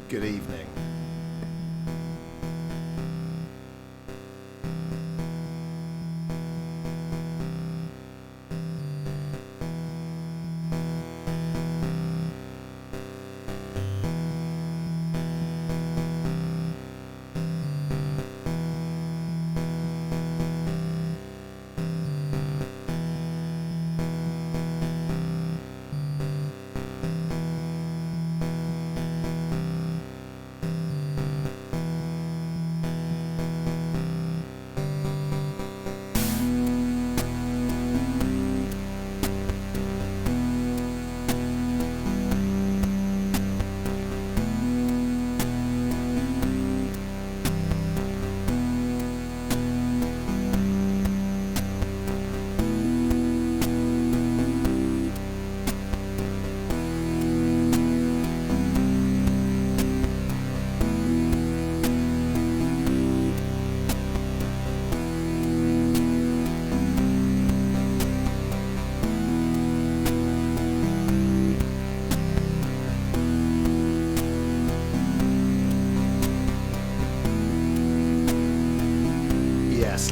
Good evening.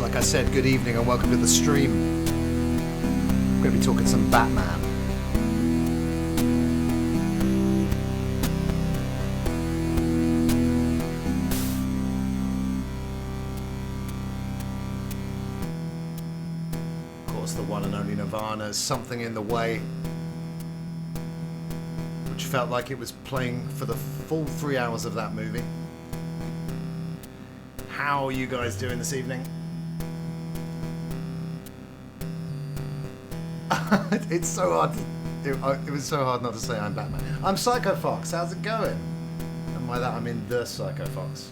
Like I said, good evening and welcome to the stream. I'm going to be talking some Batman. Of course, the one and only Nirvana's Something in the Way, which felt like it was playing for the full 3 hours of that movie. How are you guys doing this evening? It's so hard. It was so hard not to say I'm Batman. I'm Psycho Fox. How's it going? And by that I mean the Psycho Fox.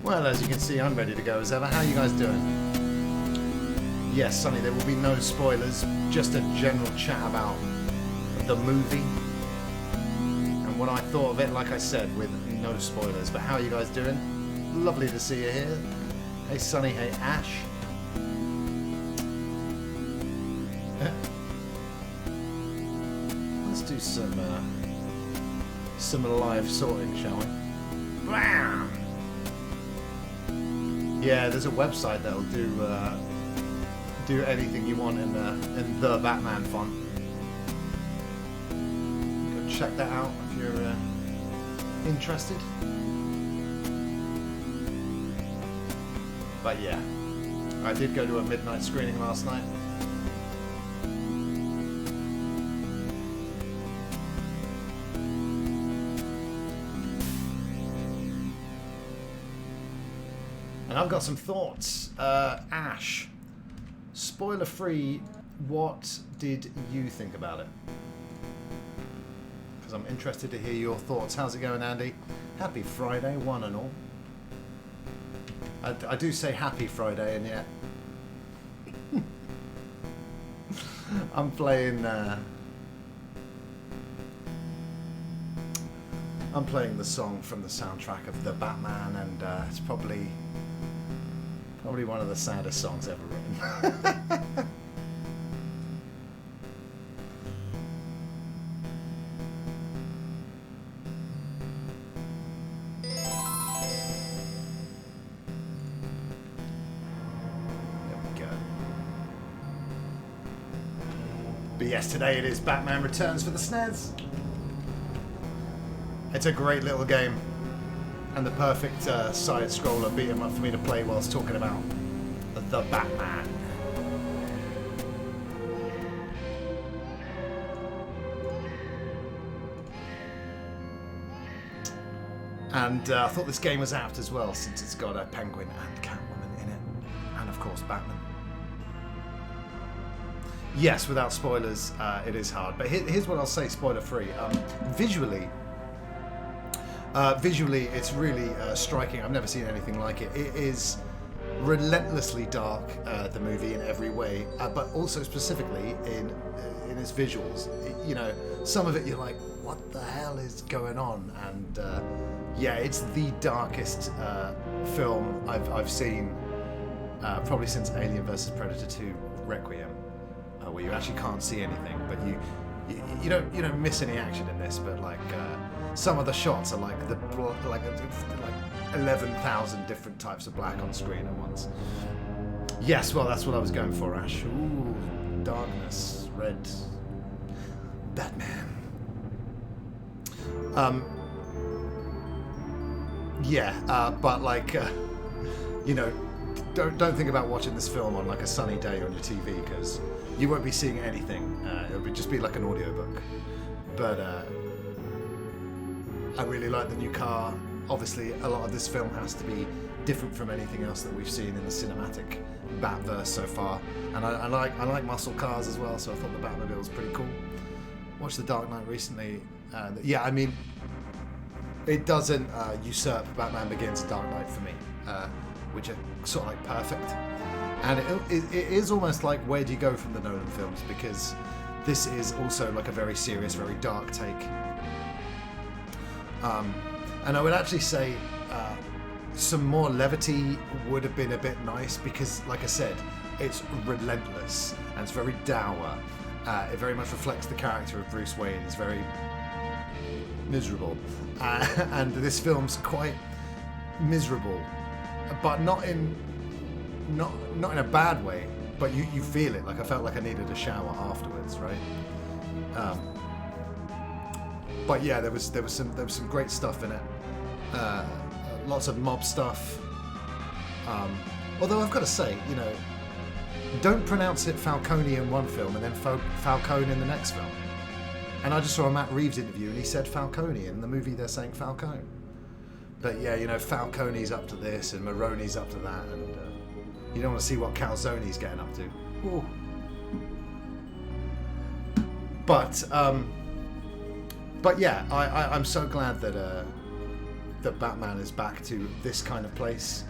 Well, as you can see, I'm ready to go as ever. How are you guys doing? Yes, Sonny, there will be no spoilers. Just a general chat about the movie and what I thought of it, like I said, with no spoilers. But how are you guys doing? Lovely to see you here. Hey Sonny, hey Ash. Let's do some live sorting, shall we? Bam! Yeah, there's a website that'll do anything you want in the Batman font. Check that out if you're interested. But yeah, I did go to a midnight screening last night. And I've got some thoughts. Ash, spoiler free, what did you think about it? Because I'm interested to hear your thoughts. How's it going, Andy? Happy Friday, one and all. I do say happy Friday, and yet I'm playing the song from the soundtrack of The Batman, and it's probably one of the saddest songs ever written. Yes, today it is Batman Returns for the SNES. It's a great little game and the perfect side-scroller beat 'em up for me to play whilst talking about the Batman. And I thought this game was apt as well, since it's got a Penguin and Catwoman in it, and of course Batman. Yes, without spoilers, it is hard. But here's what I'll say, spoiler-free. Visually, it's really striking. I've never seen anything like it. It is relentlessly dark, the movie, in every way, but also specifically in its visuals. You know, some of it you're like, what the hell is going on? And yeah, it's the darkest film I've seen probably since Alien vs. Predator 2 Requiem. Where you actually can't see anything, but you don't miss any action in this. But like some of the shots are like 11,000 different types of black on screen at once. Yes, well that's what I was going for, Ash. Ooh, darkness, red, Batman. But like you know, don't think about watching this film on like a sunny day on your TV, because you won't be seeing anything. It'll just be like an audiobook. But I really like the new car. Obviously, a lot of this film has to be different from anything else that we've seen in the cinematic Batverse so far. And I like muscle cars as well, so I thought the Batmobile was pretty cool. Watched The Dark Knight recently. Yeah, I mean, it doesn't usurp Batman Begins and Dark Knight for me, which are sort of like perfect. And it is almost like, where do you go from the Nolan films? Because this is also like a very serious, very dark take. And I would actually say some more levity would have been a bit nice, because, like I said, it's relentless and it's very dour. It very much reflects the character of Bruce Wayne. He's very miserable, and this film's quite miserable, but not in a bad way. But you feel it. Like I felt like I needed a shower afterwards, right? But yeah, there was some great stuff in it. Lots of mob stuff. Although I've got to say, you know, don't pronounce it Falcone in one film and then Falcone in the next film. And I just saw a Matt Reeves interview and he said Falcone. In the movie they're saying Falcone. But yeah, you know, Falcone's up to this and Maroney's up to that, and you don't want to see what Calzone's getting up to. Ooh. But yeah, I'm so glad that Batman is back to this kind of place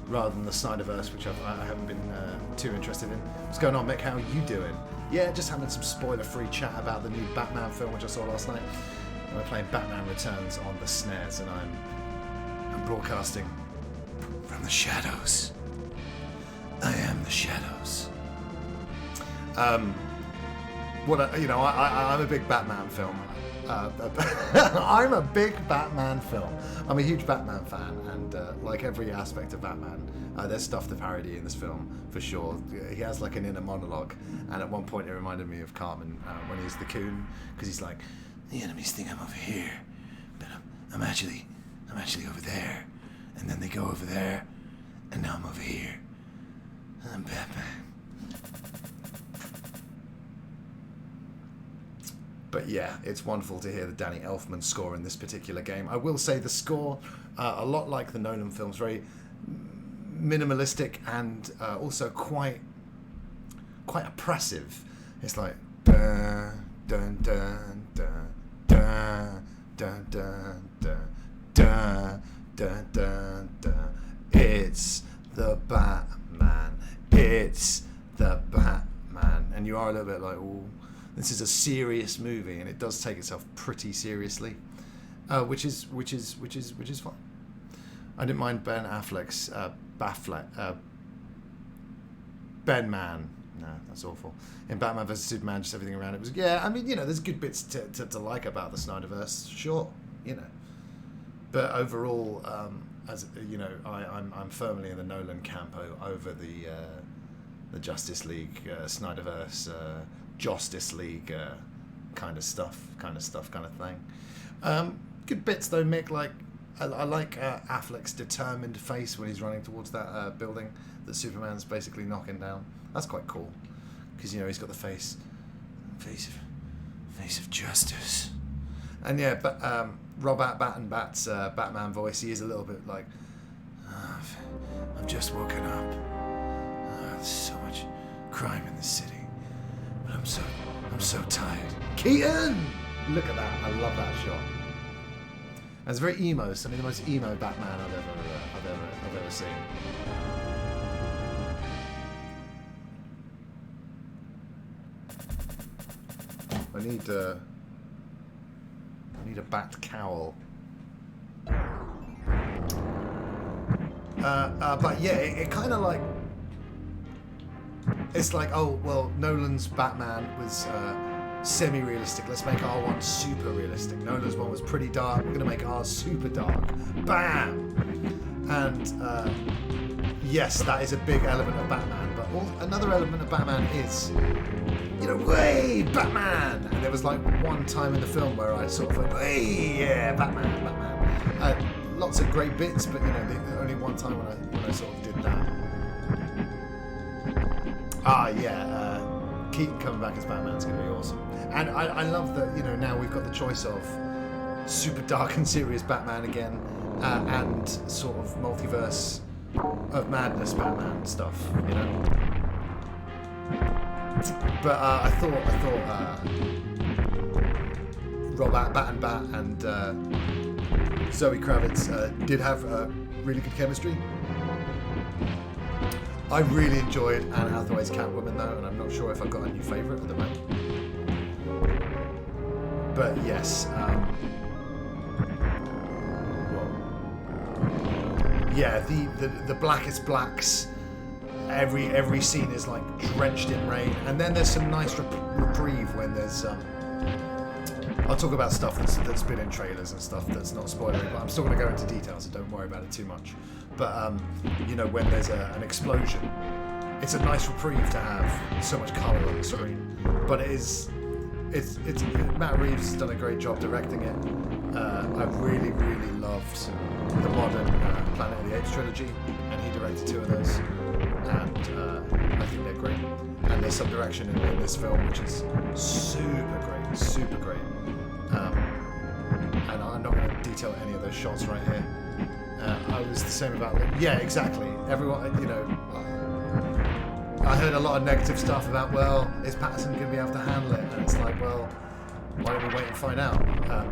rather than the Snyderverse, which I haven't been too interested in. What's going on, Mick? How are you doing? Yeah, just having some spoiler-free chat about the new Batman film, which I saw last night. And we're playing Batman Returns on the SNES, and I'm broadcasting from the shadows. I am the shadows. I'm a big Batman film. I'm a big Batman film. I'm a huge Batman fan, and like every aspect of Batman, there's stuff to parody in this film for sure. He has like an inner monologue, and at one point it reminded me of Cartman when he's the coon, because he's like, the enemies think I'm over here, but I'm actually over there, and then they go over there, and now I'm over here. I'm Batman. But yeah, it's wonderful to hear the Danny Elfman score in this particular game. I will say the score, a lot like the Nolan films, very minimalistic and also quite oppressive. It's like dun dun dun dun dun dun dun dun dun dun dun. It's the Batman. It's the Batman, and you are a little bit like, ooh. This is a serious movie, and it does take itself pretty seriously, which is fine. I didn't mind Ben Affleck's Ben Man. No, that's awful. In Batman vs Superman, just everything around it was, yeah. I mean, you know, there's good bits to like about the Snyderverse, sure, you know. But overall, as you know, I'm firmly in the Nolan camp over the Justice League, Snyderverse. Justice League kind of thing. Good bits though, Mick. Like I like Affleck's determined face when he's running towards that building that Superman's basically knocking down. That's quite cool, because you know he's got the face of justice. And yeah, but Robert Battenbat's Batman voice, he is a little bit like, I've just woken up. There's so much crime in the city. I'm so tired. Keaton! Look at that. I love that shot. And it's very emo. Something the most emo Batman I've ever seen. I need a bat cowl. But yeah, it kind of like. It's like, oh, well, Nolan's Batman was semi-realistic. Let's make our one super realistic. Nolan's one was pretty dark. We're going to make ours super dark. Bam! And yes, that is a big element of Batman. But another element of Batman is, you know, hey, Batman! And there was like one time in the film where I sort of went, hey, yeah, Batman. Lots of great bits, but, you know, only one time when I sort of did that. Keaton coming back as Batman is going to be awesome. And I love that, you know, now we've got the choice of super dark and serious Batman again, and sort of multiverse of madness Batman stuff, you know. But I thought Robert Battenbat and Zoe Kravitz did have really good chemistry. I really enjoyed Anne Hathaway's Catwoman though, and I'm not sure if I've got a new favourite at the moment. But yes, yeah, the blackest blacks. Every scene is like drenched in rain, and then there's some nice reprieve when there's I'll talk about stuff that's been in trailers and stuff that's not spoilery, but I'm still going to go into details, so don't worry about it too much. But you know, when there's an explosion, it's a nice reprieve to have so much colour on the screen. But it's Matt Reeves has done a great job directing it. I really loved the modern Planet of the Apes trilogy, and he directed 2 of those, and I think they're great. And there's some direction in this film which is super great. And I'm not going to detail any of those shots right here. I was the same about them. Yeah, exactly. Everyone, you know, I heard a lot of negative stuff about, well, is Pattinson going to be able to handle it? And it's like, well, why don't we wait and find out?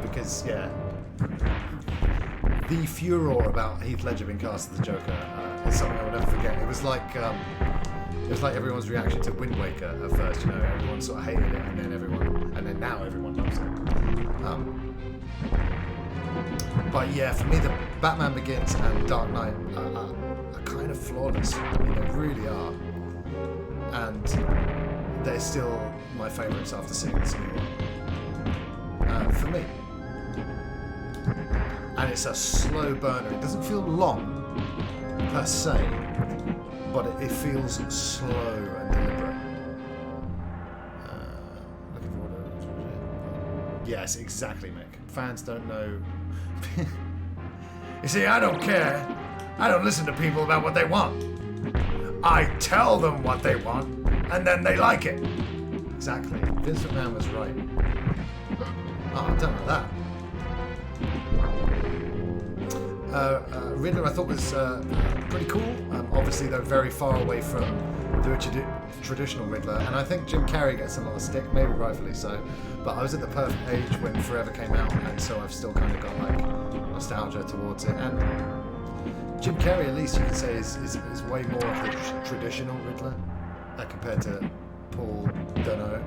Because, yeah, the furor about Heath Ledger being cast as the Joker is something I will never forget. It was like everyone's reaction to Wind Waker at first. You know, everyone sort of hated it, and then now everyone loves it. But yeah, for me, the Batman Begins and Dark Knight are kind of flawless. I mean, they really are. And they're still my favourites after seeing this new one. For me. And it's a slow burner. It doesn't feel long, per se, but it feels slow and deliberate. Looking forward to it. Yes, exactly, Mick. Fans don't know. You see, I don't care. I don't listen to people about what they want. I tell them what they want, and then they like it. Exactly. Vince McMahon was right. Oh, I don't know that. Riddler, I thought was pretty cool. Obviously, though, very far away from the traditional Riddler, and I think Jim Carrey gets a lot of stick, maybe rightfully so. But I was at the perfect age when Forever came out, and so I've still kind of got like nostalgia towards it. And Jim Carrey, at least you can say, is way more of the traditional Riddler compared to Paul Dano.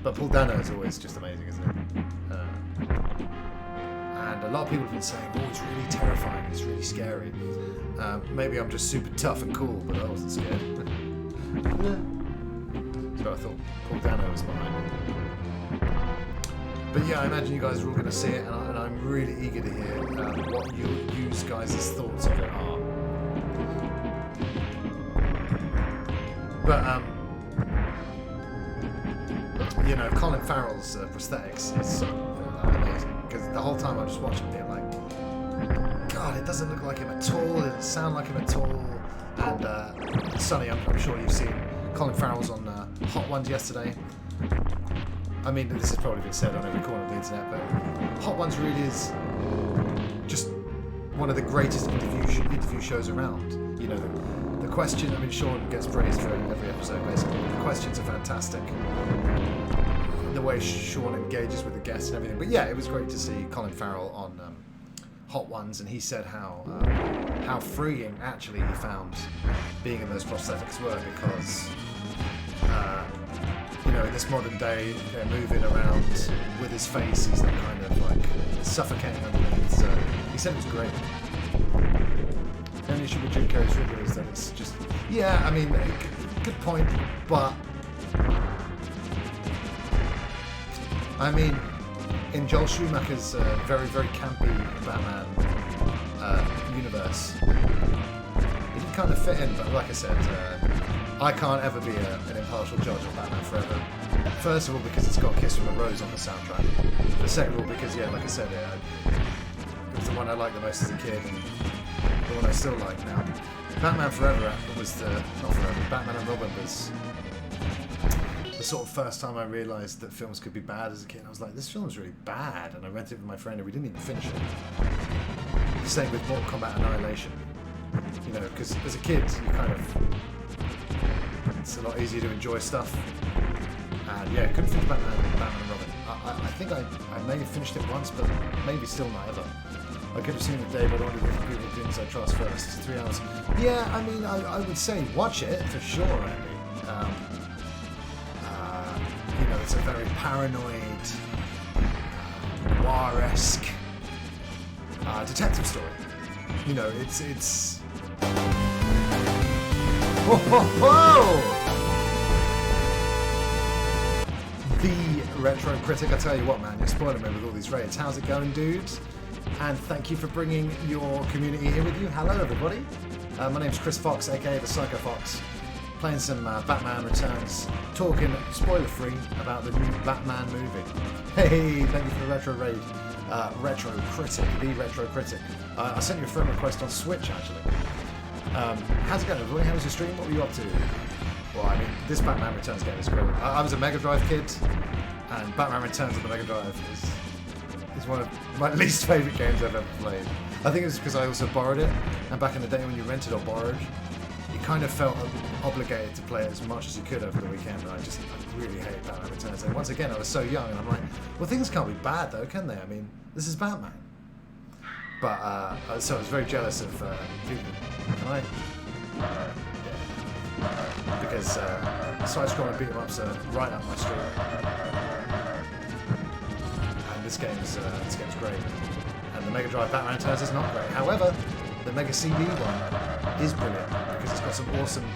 But Paul Dano is always just amazing, isn't it? And a lot of people have been saying, oh, it's really terrifying, it's really scary. Maybe I'm just super tough and cool, but I wasn't scared. So I thought Paul Dano was behind it. But yeah, I imagine you guys are all going to see it, and I'm really eager to hear what you guys' thoughts of it are. But, you know, Colin Farrell's prosthetics is so amazing, because the whole time I'm just watching it like, God, it doesn't look like him at all, it doesn't sound like him at all. And Sonny, I'm sure you've seen Colin Farrell's on Hot Ones yesterday. I mean, this has probably been said on every corner of the internet, but Hot Ones really is just one of the greatest interview shows around. You know, the question, I mean, Sean gets praised for every episode, basically. The questions are fantastic. The way Sean engages with the guests and everything. But yeah, it was great to see Colin Farrell on Hot Ones, and he said how freeing, actually, he found being in those prosthetics were, because you know, in this modern day, they're moving around with his face. He's like kind of like suffocating underneath. So he said it was great. The only issue with Jim Carrey's Riddler is that it's just, yeah, I mean, good point, but I mean, in Joel Schumacher's very campy Batman universe, he did kind of fit in. But like I said, I can't ever be an impartial judge of Batman Forever. First of all, because it's got Kiss from a Rose on the soundtrack. But second of all, because, yeah, like I said, it was the one I liked the most as a kid, and the one I still like now. Batman Forever was Batman and Robin was the sort of first time I realised that films could be bad as a kid. I was like, this film's really bad, and I rented it with my friend, and we didn't even finish it. Same with Mortal Kombat Annihilation. You know, because as a kid, you kind of, it's a lot easier to enjoy stuff. And yeah, couldn't finish Batman and Robin. I think I may have finished it once, but maybe still not ever. I could have seen it today, but only with people doing I trust first. It's 3 hours. Yeah, I mean, I would say watch it for sure, Andy. You know, it's a very paranoid, noir-esque detective story. You know, it's. Whoa! The Retro Critic. I tell you what, man, you're spoiling me with all these raids. How's it going, dudes? And thank you for bringing your community here with you. Hello, everybody. My name's Chris Fox, aka the Psycho Fox. Playing some Batman Returns, talking spoiler-free about the new Batman movie. Hey, thank you for the Retro Raid. Retro Critic, the Retro Critic. I sent you a friend request on Switch, actually. How's it going, everybody? How was your stream? What were you up to? Well, I mean, this Batman Returns game is great. I was a Mega Drive kid, and Batman Returns on the Mega Drive is one of my least favourite games I've ever played. I think it's because I also borrowed it, and back in the day when you rented or borrowed, you kind of felt obligated to play it as much as you could over the weekend, and I really hate Batman Returns. And once again, I was so young, and I'm like, well, things can't be bad though, can they? I mean, this is Batman. But, so I was very jealous of people. Can I? Yeah. Because side-scrolling beat-em-ups are right up my street. And this game's great. And the Mega Drive Batman Returns is not great. However, the Mega CD one is brilliant because it's got some awesome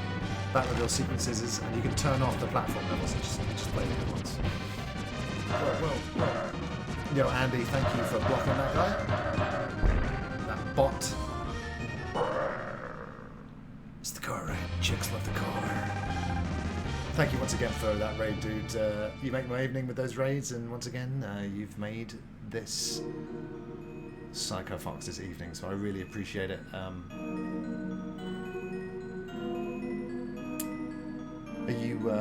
Batmobile sequences, and you can turn off the platform levels and just play the good ones. Well. Yo, Andy, thank you for blocking that guy. That bot. It's the car raid. Chicks love the car. Thank you once again for that raid, dude. You make my evening with those raids, and once again, you've made this Psycho Fox's evening, so I really appreciate it. Are you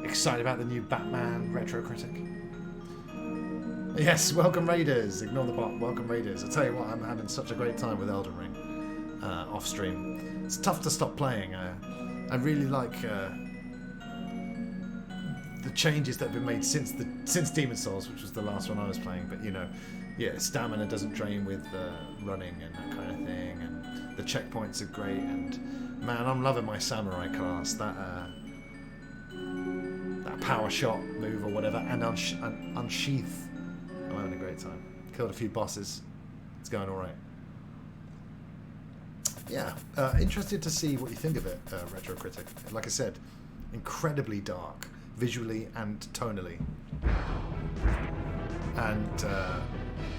excited about the new Batman Retro Critic? Yes, welcome Raiders. Ignore the bot. Welcome Raiders. I'll tell you what, I'm having such a great time with Elden Ring off stream. It's tough to stop playing. I really like the changes that have been made since Demon's Souls, which was the last one I was playing. But you know, yeah, stamina doesn't drain with running and that kind of thing, and the checkpoints are great. And man, I'm loving my samurai class. That power shot move or whatever, and unsheath. I'm having a great time. Killed a few bosses. It's going all right. Yeah, interested to see what you think of it, Retro Critic. Like I said, incredibly dark, visually and tonally, and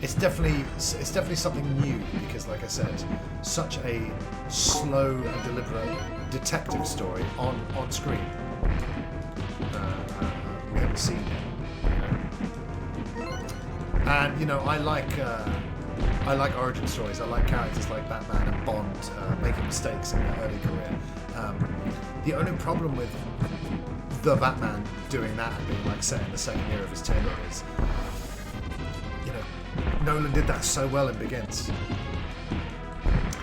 it's definitely something new because, like I said, such a slow and deliberate detective story on screen. We haven't seen it. And you know, I like origin stories. I like characters like Batman and Bond making mistakes in their early career. The only problem with the Batman doing that and being like set in the second year of his tenure is, you know, Nolan did that so well in Begins.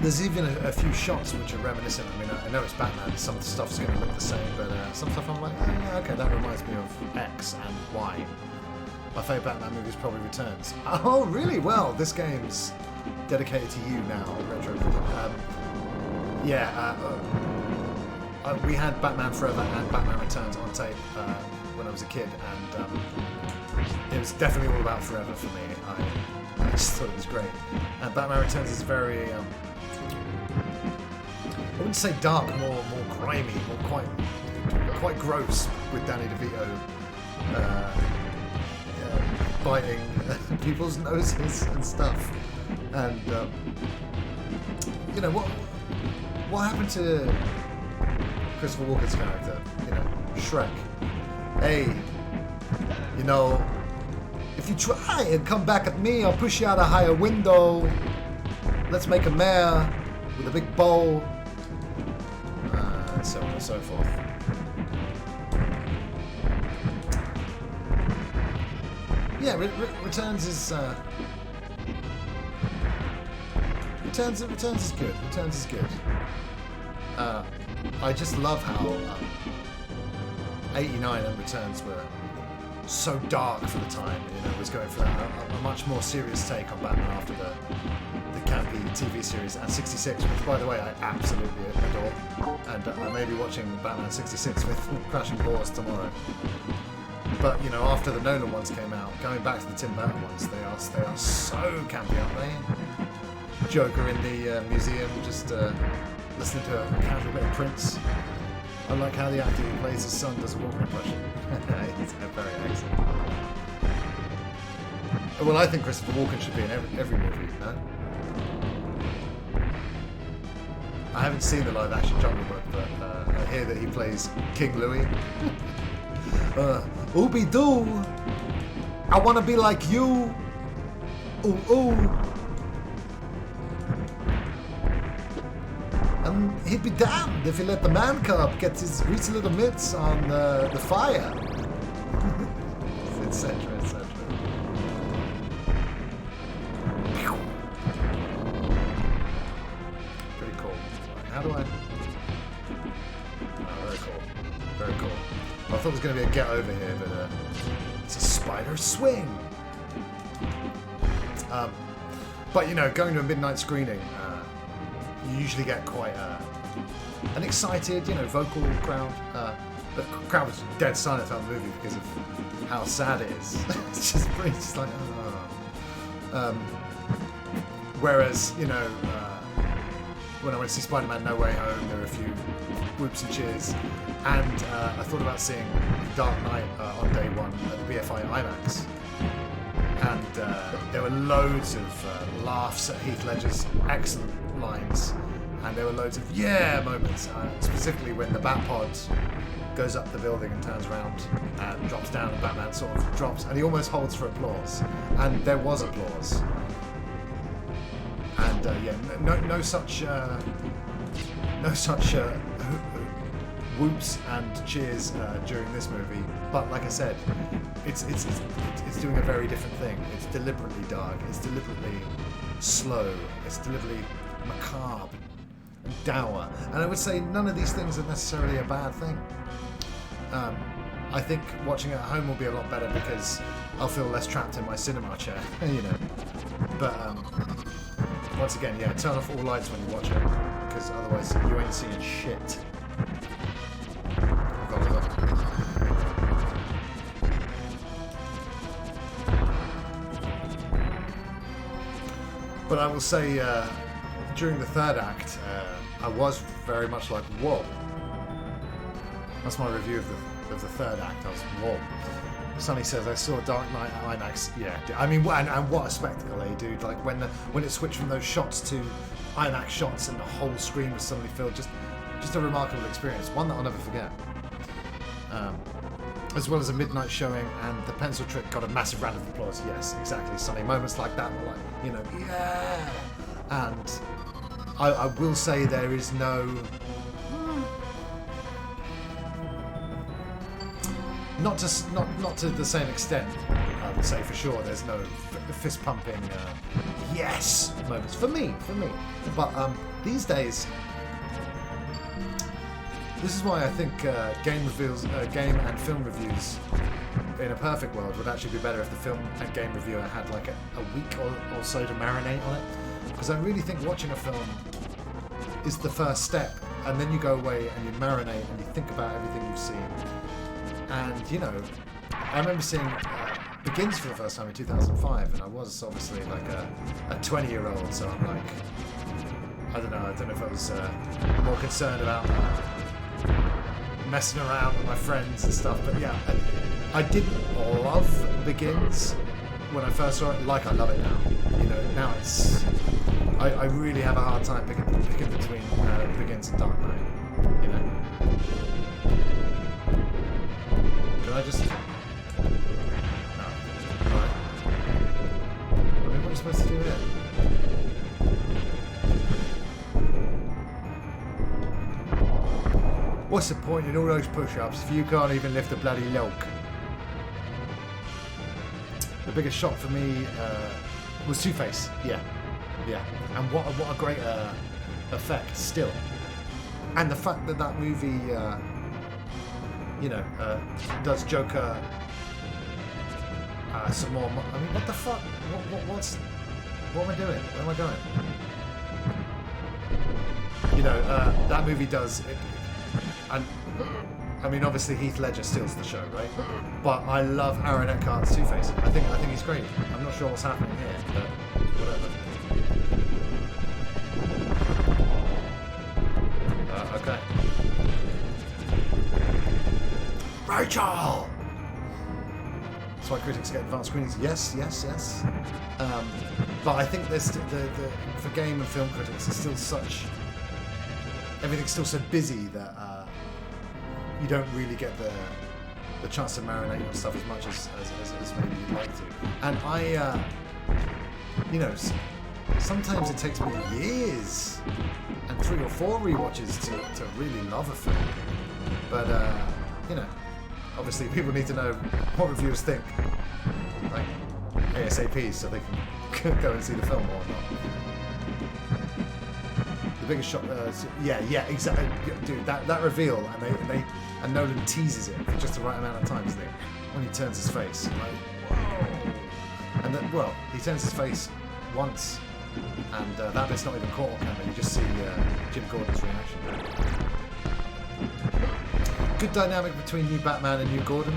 There's even a few shots which are reminiscent. I mean, I know it's Batman, some of the stuff's going to look the same, but some stuff I'm like, oh yeah, okay, that reminds me of X and Y. My favourite Batman movie is probably Returns. Oh, really? Well, this game's dedicated to you now, Retro. We had Batman Forever and Batman Returns on tape when I was a kid, and it was definitely all about Forever for me. I just thought it was great. And Batman Returns is very, I wouldn't say dark, more grimy, more quite gross with Danny DeVito. Biting people's noses and stuff, and you know what happened to Christopher Walken's character? You know, Shrek. Hey, you know, if you try and come back at me, I'll push you out a higher window. Let's make a mare with a big bow, and so on and so forth. Yeah, Returns is Returns is good. Returns is good. I just love how 89 and Returns were so dark for the time. You know, it was going for a much more serious take on Batman after the campy TV series, and 66, which by the way I absolutely adore. And I may be watching Batman 66 with Crashing Balls tomorrow. But you know, after the Nolan ones came out, going back to the Tim Burton ones, they are so campy, aren't they? Joker in the museum, just listening to a casual bit of Prince. I like how the actor who plays his son does a Walker impression. It's very excellent. Well, I think Christopher Walken should be in every movie. No? I haven't seen the live-action Jungle Book, but I hear that he plays King Louis. Ooby-doo! I want to be like you! Ooh, ooh! And he'd be damned if he let the man cub get his greasy little mitts on the fire. Etc, etc. Pretty cool. How do I... Oh, very cool. Very cool. I thought there was going to be a get over here, but it's a spider swing. But, you know, going to a midnight screening, you usually get quite an excited, you know, vocal crowd. The crowd was dead silent throughout the movie because of how sad it is. It's just pretty, just like, oh. Whereas, you know, when I went to see Spider-Man No Way Home, there were a few whoops and cheers. And I thought about seeing Dark Knight on day one at the BFI IMAX. And there were loads of laughs at Heath Ledger's excellent lines. And there were loads of yeah moments, specifically when the Batpod goes up the building and turns around and drops down, and Batman sort of drops, and he almost holds for applause. And there was applause. And no such whoops and cheers during this movie. But like I said, it's doing a very different thing. It's deliberately dark. It's deliberately slow. It's deliberately macabre and dour. And I would say none of these things are necessarily a bad thing. I think watching it at home will be a lot better because I'll feel less trapped in my cinema chair, you know. But once again, yeah, turn off all lights when you watch it because otherwise you ain't seeing shit. But I will say, during the third act, I was very much like, whoa. That's my review of the third act. I was, whoa. Sonny says, I saw Dark Knight at IMAX. Yeah, I mean, and what a spectacle, eh, dude? Like, when it switched from those shots to IMAX shots and the whole screen was suddenly filled, just a remarkable experience. One that I'll never forget. As well as a midnight showing, and the pencil trick got a massive round of applause. Yes, exactly, Sonny. Moments like that were like, you know, yeah. And I will say there is no... Not to the same extent, I would say for sure. There's no fist pumping, yes moments for me. But these days, this is why I think game and film reviews in a perfect world would actually be better if the film and game reviewer had like a week or so to marinate on it. Because I really think watching a film is the first step, and then you go away and you marinate and you think about everything you've seen. And, you know, I remember seeing Begins for the first time in 2005, and I was obviously like a 20-year-old, so I'm like, I don't know if I was more concerned about messing around with my friends and stuff, but yeah, I didn't love Begins when I first saw it, like I love it now. You know, now it's, I really have a hard time picking between Begins and Dark Knight, you know. Can I just... No. Alright. I mean, what are you supposed to do here? What's the point in all those push-ups if you can't even lift a bloody log? The biggest shock for me was Two-Face. Yeah. And what a great effect still. And the fact that movie... you know, does Joker some more... I mean, what the fuck? What am I doing? Where am I going? You know, that movie does... And I mean, obviously Heath Ledger steals the show, right? But I love Aaron Eckhart's Two-Face. I think he's great. I'm not sure what's happening here, but whatever. Okay. Rachel! That's why critics get advanced screenings. Yes, yes, yes. But I think there's for game and film critics, it's still such... Everything's still so busy that you don't really get the chance to marinate your stuff as much as maybe you'd like to. And I, you know, sometimes it takes me years and 3 or 4 rewatches to really love a film. But, you know, obviously people need to know what reviewers think, like ASAP, so they can go and see the film or not. The biggest shock, yeah, exactly, dude. That reveal, and Nolan teases it for just the right amount of time, isn't it? When he turns his face, like, whoa. And then, well, he turns his face once, and that bit's not even caught on camera. You just see Jim Gordon's reaction. Good dynamic between new Batman and new Gordon.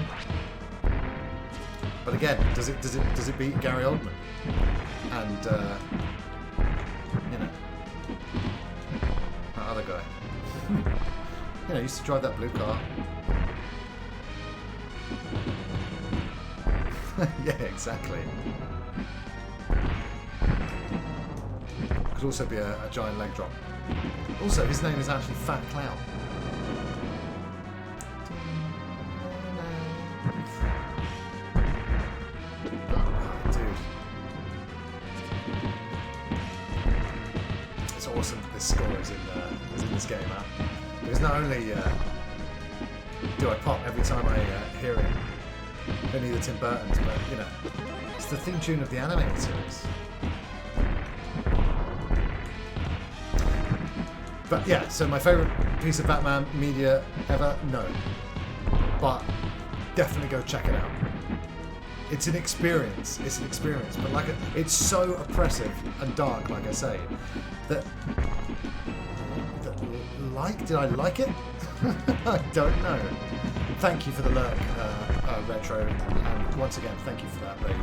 But again, does it beat Gary Oldman? And you know, that other guy. You know, used to drive that blue car. Yeah, exactly. Could also be a giant leg drop. Also, his name is actually Fat Clown. Awesome that this score is in this game, huh? Because not only do I pop every time I hear it, only the Tim Burton's, but you know, it's the theme tune of the animated series. But yeah, so my favourite piece of Batman media ever? No. But definitely go check it out. It's an experience. But it's so oppressive and dark, like I say, that did I like it? I don't know. Thank you for the lurk, Retro, and once again, thank you for that raid.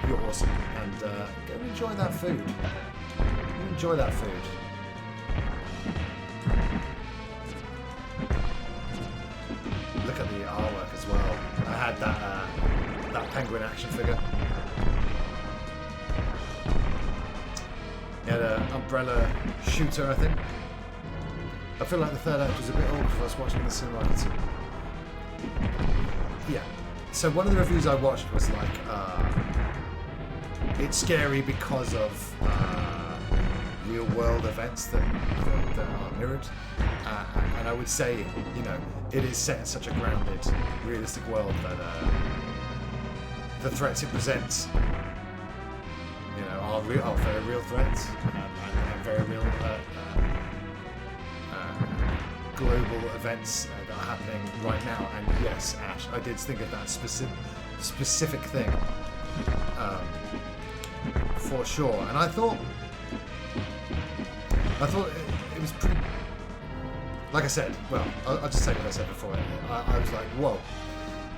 You're awesome, and go enjoy that food. Enjoy that food. Look at the artwork as well. I had that Penguin action figure. He had an umbrella shooter, I think. I feel like the third act was a bit awkward for us watching in the cinema. Yeah. So one of the reviews I watched was like, it's scary because of real world events that are mirrored. And I would say, you know, it is set in such a grounded, realistic world that the threats it presents, you know, are very real threats and very real global events that are happening right now. And yes, Ash, I did think of that specific thing for sure. And I thought it was pretty. Like I said, well, I'll just say what I said before. I was like, whoa.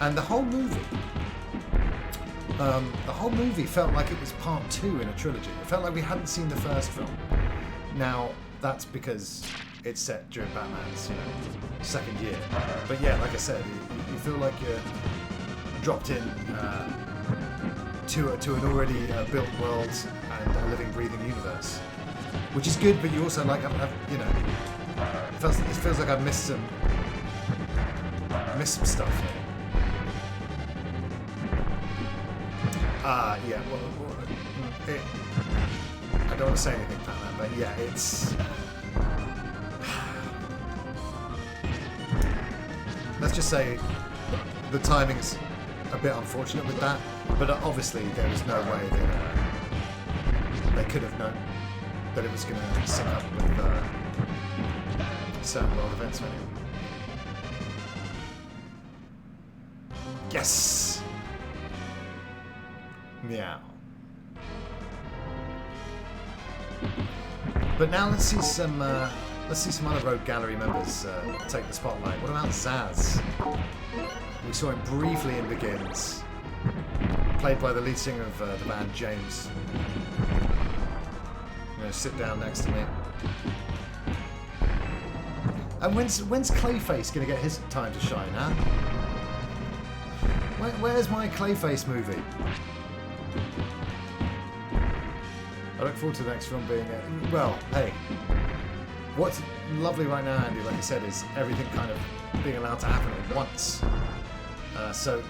And the whole movie felt like it was part 2 in a trilogy. It felt like we hadn't seen the first film. Now, that's because it's set during Batman's, you know, second year. But yeah, like I said, you feel like you're dropped in to an already built world and a living, breathing universe, which is good. But you also like, you know, it feels like I've missed some stuff here. Yeah. Well, I don't want to say anything about that, but yeah, it's. Let's just say the timing's a bit unfortunate with that, but obviously there was no way that they could have known that it was going to sync up with certain world events. Anyway. Yes. Meow. But now let's see some other Rogue Gallery members take the spotlight. What about Zaz? We saw him briefly in Begins, played by the lead singer of the band, James. You know, sit down next to me. And when's Clayface going to get his time to shine, huh? Where's my Clayface movie? I look forward to the next film being well, hey, what's lovely right now, Andy, like I said, is everything kind of being allowed to happen at once. So,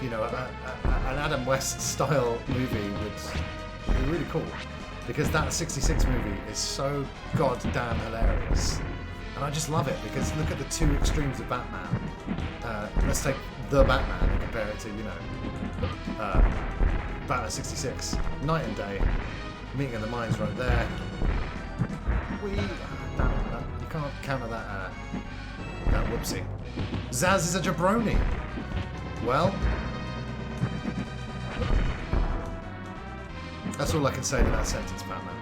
you know, an Adam West style movie would be really cool, because that 66 movie is so goddamn hilarious. And I just love it, because look at the two extremes of Batman. Let's take the Batman and compare it to, you know, Batman 66. Night and day. Meeting of the minds right there. You can't counter that whoopsie. Zsasz is a jabroni. Well, that's all I can say to that sentence, Batman.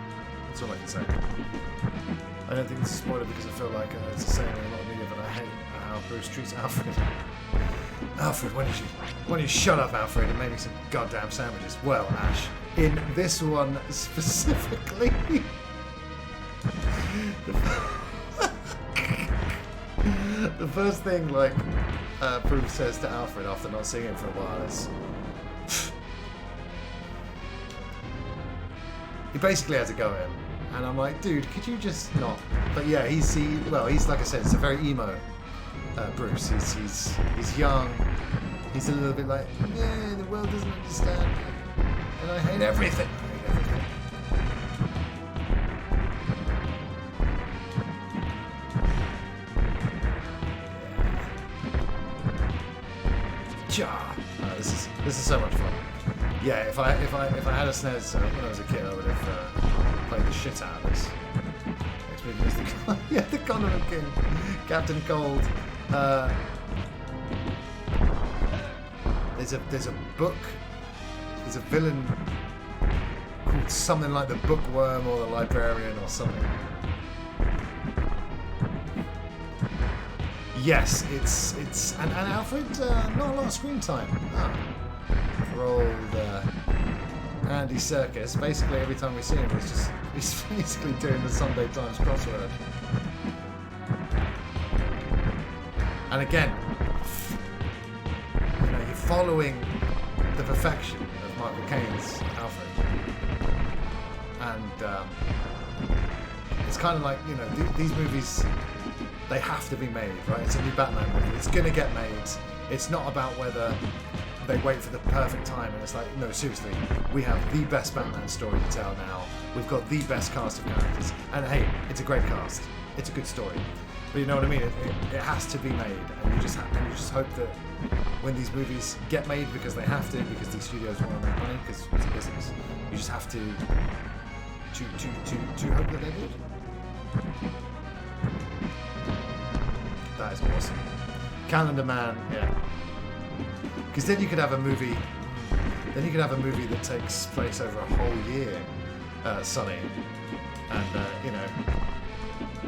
That's all I can say. I don't think it's a spoiler because I feel like it's the same in a lot of media, but I hate how Bruce treats Alfred. Alfred, when did you shut up, Alfred, and make me some goddamn sandwiches? Well, Ash, in this one specifically, the first thing like Bruce says to Alfred after not seeing him for a while is, he basically has a go at him. And I'm like, dude, could you just not? But yeah, he's like I said, it's a very emo Bruce. He's young. He's a little bit like, yeah, the world doesn't understand me, and I hate everything. This is so much fun. Yeah, if I had a SNES when I was a kid, I would have played the shit out of this. Next movie is the Condiment King, Captain Cold. There's a book. There's a villain called something like the Bookworm or the Librarian or something. Yes, it's and Alfred not a lot of screen time. For old Andy Serkis. Basically, every time we see him, he's basically doing the Sunday Times crossword. And again, you know, you're following the perfection of Michael Caine's Alfred, and it's kind of like, you know, these movies, they have to be made, right? It's a new Batman movie. It's gonna get made. It's not about whether they wait for the perfect time, and it's like, no, seriously, we have the best Batman story to tell now. We've got the best cast of characters, and hey, it's a great cast. It's a good story. But you know what I mean? It has to be made, and you just hope that when these movies get made, because they have to, because these studios want to make money, because it's a business, you just have to hope that they're good. That is awesome. Calendar Man, yeah. Because then you could have a movie. Then you could have a movie that takes place over a whole year, Sonny, and you know,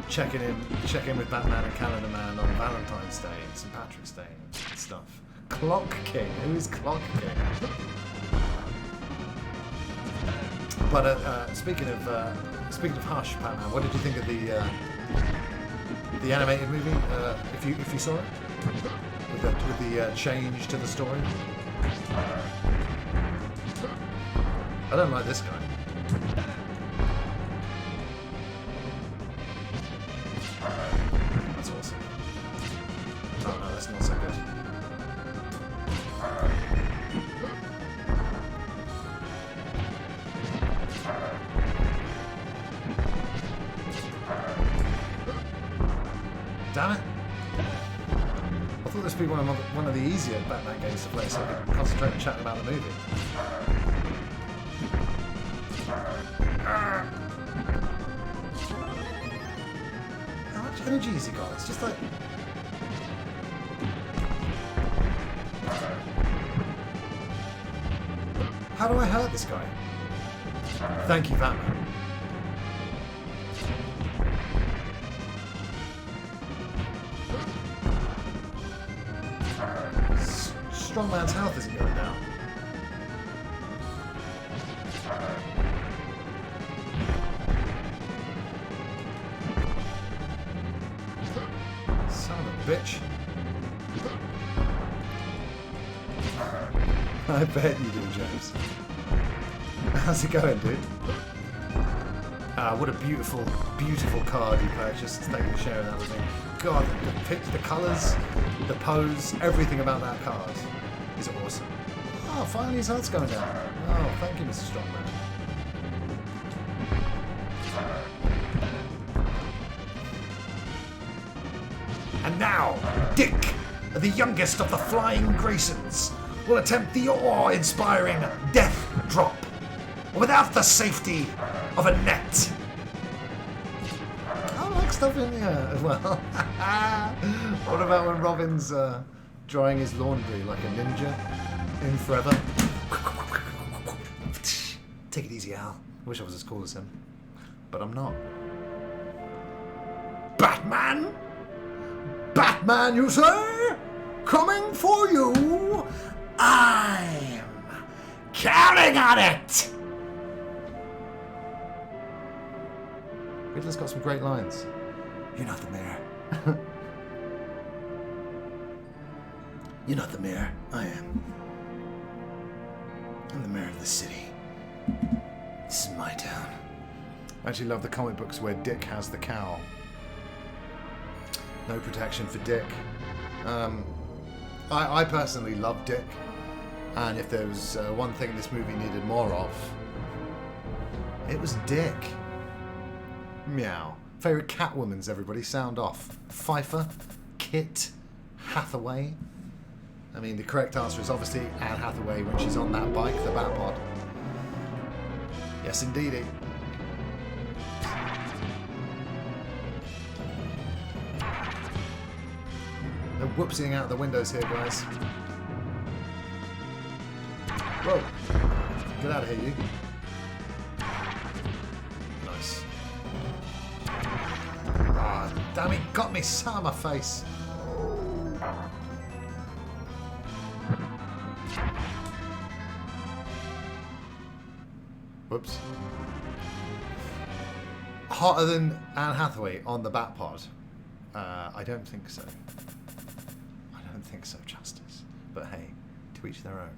check in with Batman and Calendar Man on Valentine's Day, and St. Patrick's Day, and stuff. Clock King, who is Clock King? But speaking of Hush, Batman, what did you think of the animated movie? If you saw it, with the change to the story. I don't like this guy. That's awesome. Oh no, that's not so good. Damn it! I thought this would be one of the easier Batman games to play, so I could concentrate on chatting about the movie. How much energy has he got? It's just like... How do I hurt this guy? Thank you, Batman. Strong man's health isn't going down. Son of a bitch. I bet you do, James. How's it going, dude? What a beautiful, beautiful card you purchased. Thank you for sharing that with me. God, the colours, the pose, everything about that card is awesome. Oh, finally his heart's going down. Oh, thank you, Mr. Strongman. And now, Dick, the youngest of the Flying Graysons, will attempt the awe-inspiring Death Drop without the safety of a net. I like stuff in here as well. What about when Robin's drying his laundry like a ninja in Forever? Take it easy, Al. I wish I was as cool as him, but I'm not. Batman? Batman, you say? Coming for you? I'm counting on it! Riddler's got some great lines. You're not the mayor. You're not the mayor. I am. I'm the mayor of the city. This is my town. I actually love the comic books where Dick has the cowl. No protection for Dick. I personally love Dick. And if there was one thing this movie needed more of, it was Dick. Meow. Favourite Catwomans, everybody? Sound off. Pfeiffer? Kit? Hathaway? I mean, the correct answer is obviously Anne Hathaway when she's on that bike, the Batpod. Yes, indeedy. No whoopsing out the windows here, guys. Whoa. Get out of here, you. Nice. Ah, damn it, got me so on my face. Whoops. Hotter than Anne Hathaway on the Batpod? I don't think so. I don't think so, Justice. But hey, to each their own.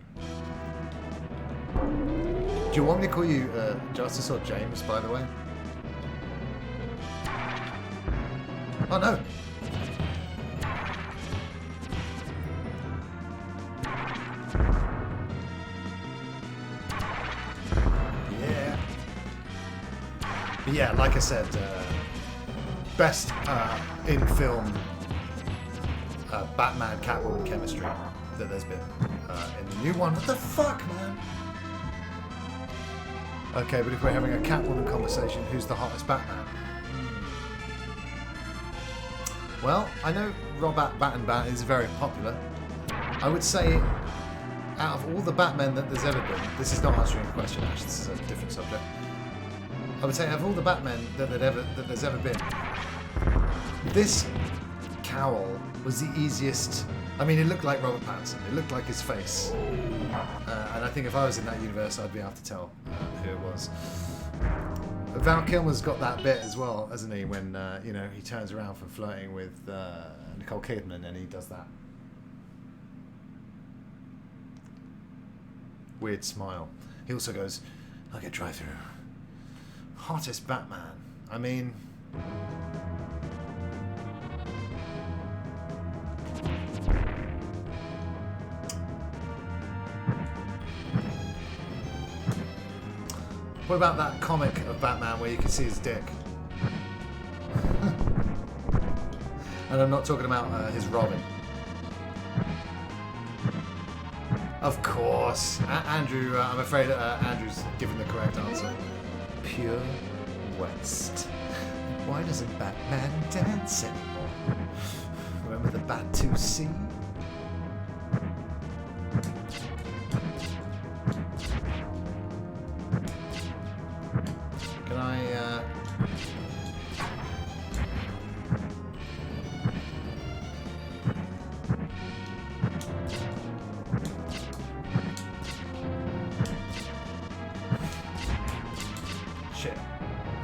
Do you want me to call you Justice or James, by the way? Oh no! Yeah. But yeah, like I said, best in film Batman Catwoman chemistry that there's been in the new one. What the fuck, man? Okay, but if we're having a Catwoman conversation, who's the hottest Batman? Well, I know Robert Bat is very popular. I would say, out of all the Batmen that there's ever been, this is not answering the question, Ash, this is a different subject. I would say, out of all the Batmen that there's ever been, this cowl was the easiest. I mean, it looked like Robert Pattinson. It looked like his face. And I think if I was in that universe, I'd be able to tell who it was. Val Kilmer's got that bit as well, hasn't he? When you know, he turns around from flirting with Nicole Kidman, and he does that weird smile. He also goes, "I'll get drive-through." Hottest Batman. I mean, what about that comic of Batman where you can see his dick? And I'm not talking about his Robin. Of course. Andrew, I'm afraid Andrew's given the correct answer. Pure West. Why doesn't Batman dance anymore? Remember the Bat 2C? Can I, Shit.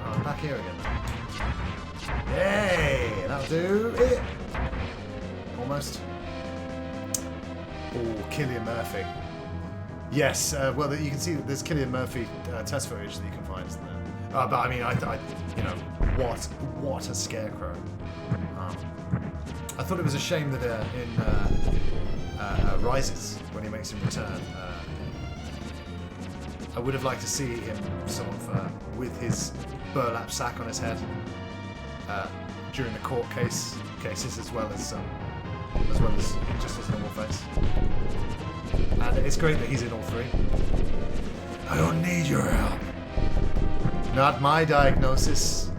Oh, I'm back here again. Hey, that'll do it. Almost. Oh, Cillian Murphy. Yes, well, you can see that there's Cillian Murphy test footage that you can find there. But I mean, you know, what a scarecrow! I thought it was a shame that in Rises, when he makes him return, I would have liked to see him sort of with his burlap sack on his head during the court cases, as well as just his normal face. And it's great that he's in all three. I don't need your help. Not my diagnosis.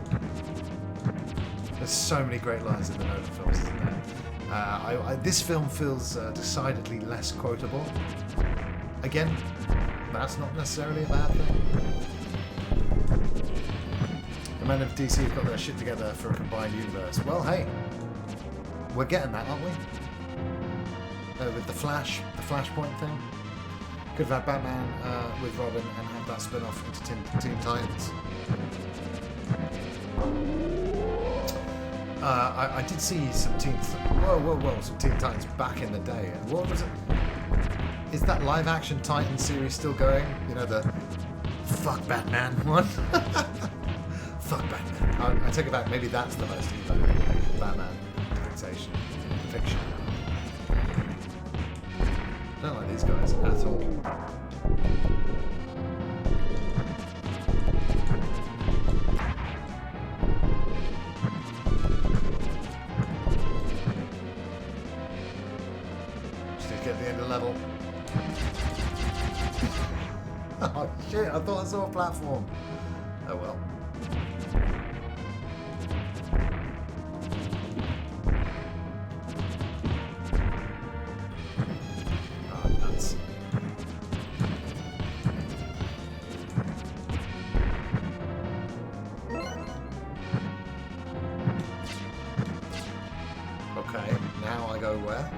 There's so many great lines in the Nolan films, isn't there? This film feels decidedly less quotable. Again, that's not necessarily a bad thing. The men of DC have got their shit together for a combined universe. Well, hey, we're getting that, aren't we? With the Flashpoint thing. Could have had Batman with Robin and have that spin off into Teen Titans. I did see some Teen Titans back in the day. What was it? Is that live action Titan series still going? You know, the fuck Batman one? Fuck Batman. I take it back, maybe that's the most evil Batman fiction. I don't like these guys at all. Just need to get to the end of the level. Oh shit, I thought I saw a platform. Oh well. Okay, now I go where?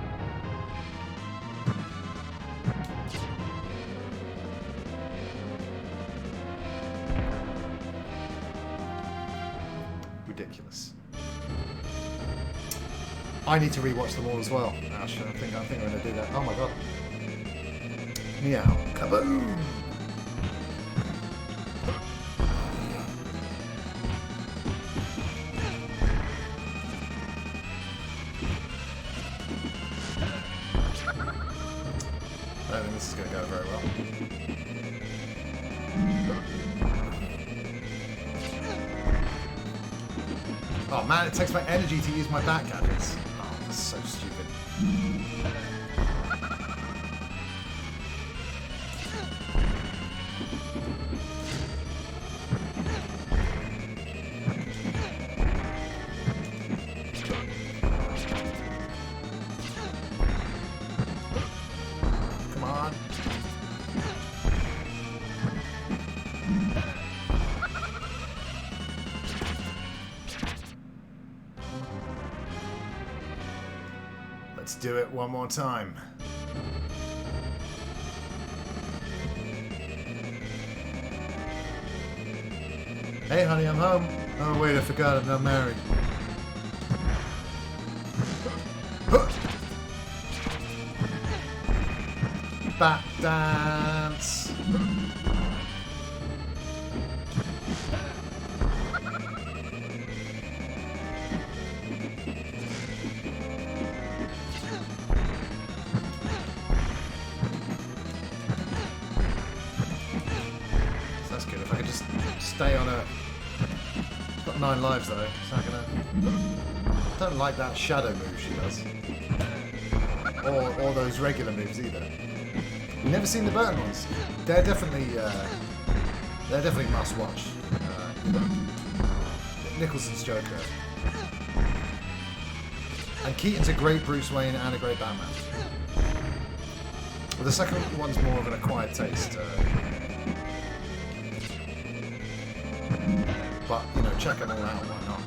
Ridiculous. I need to rewatch them all as well. Ash, I think I'm going to do that. Oh my god. Meow. Kaboom! I don't think this is going to go very well. Oh man, it takes my energy to use my back gadgets. Oh, that's so stupid. Come on. Let's do it one more time. Hey honey, I'm home. Oh wait, I forgot I'm not married. Bat dance. So that's good. If I could just stay on a. Got 9 lives though. It's not gonna. I don't like that shadow move she does. Or those regular moves either. You've never seen the Burton ones? They're definitely must watch. Nicholson's Joker. And Keaton's a great Bruce Wayne and a great Batman. Well, the second one's more of an acquired taste. But, you know, check them all out, why not?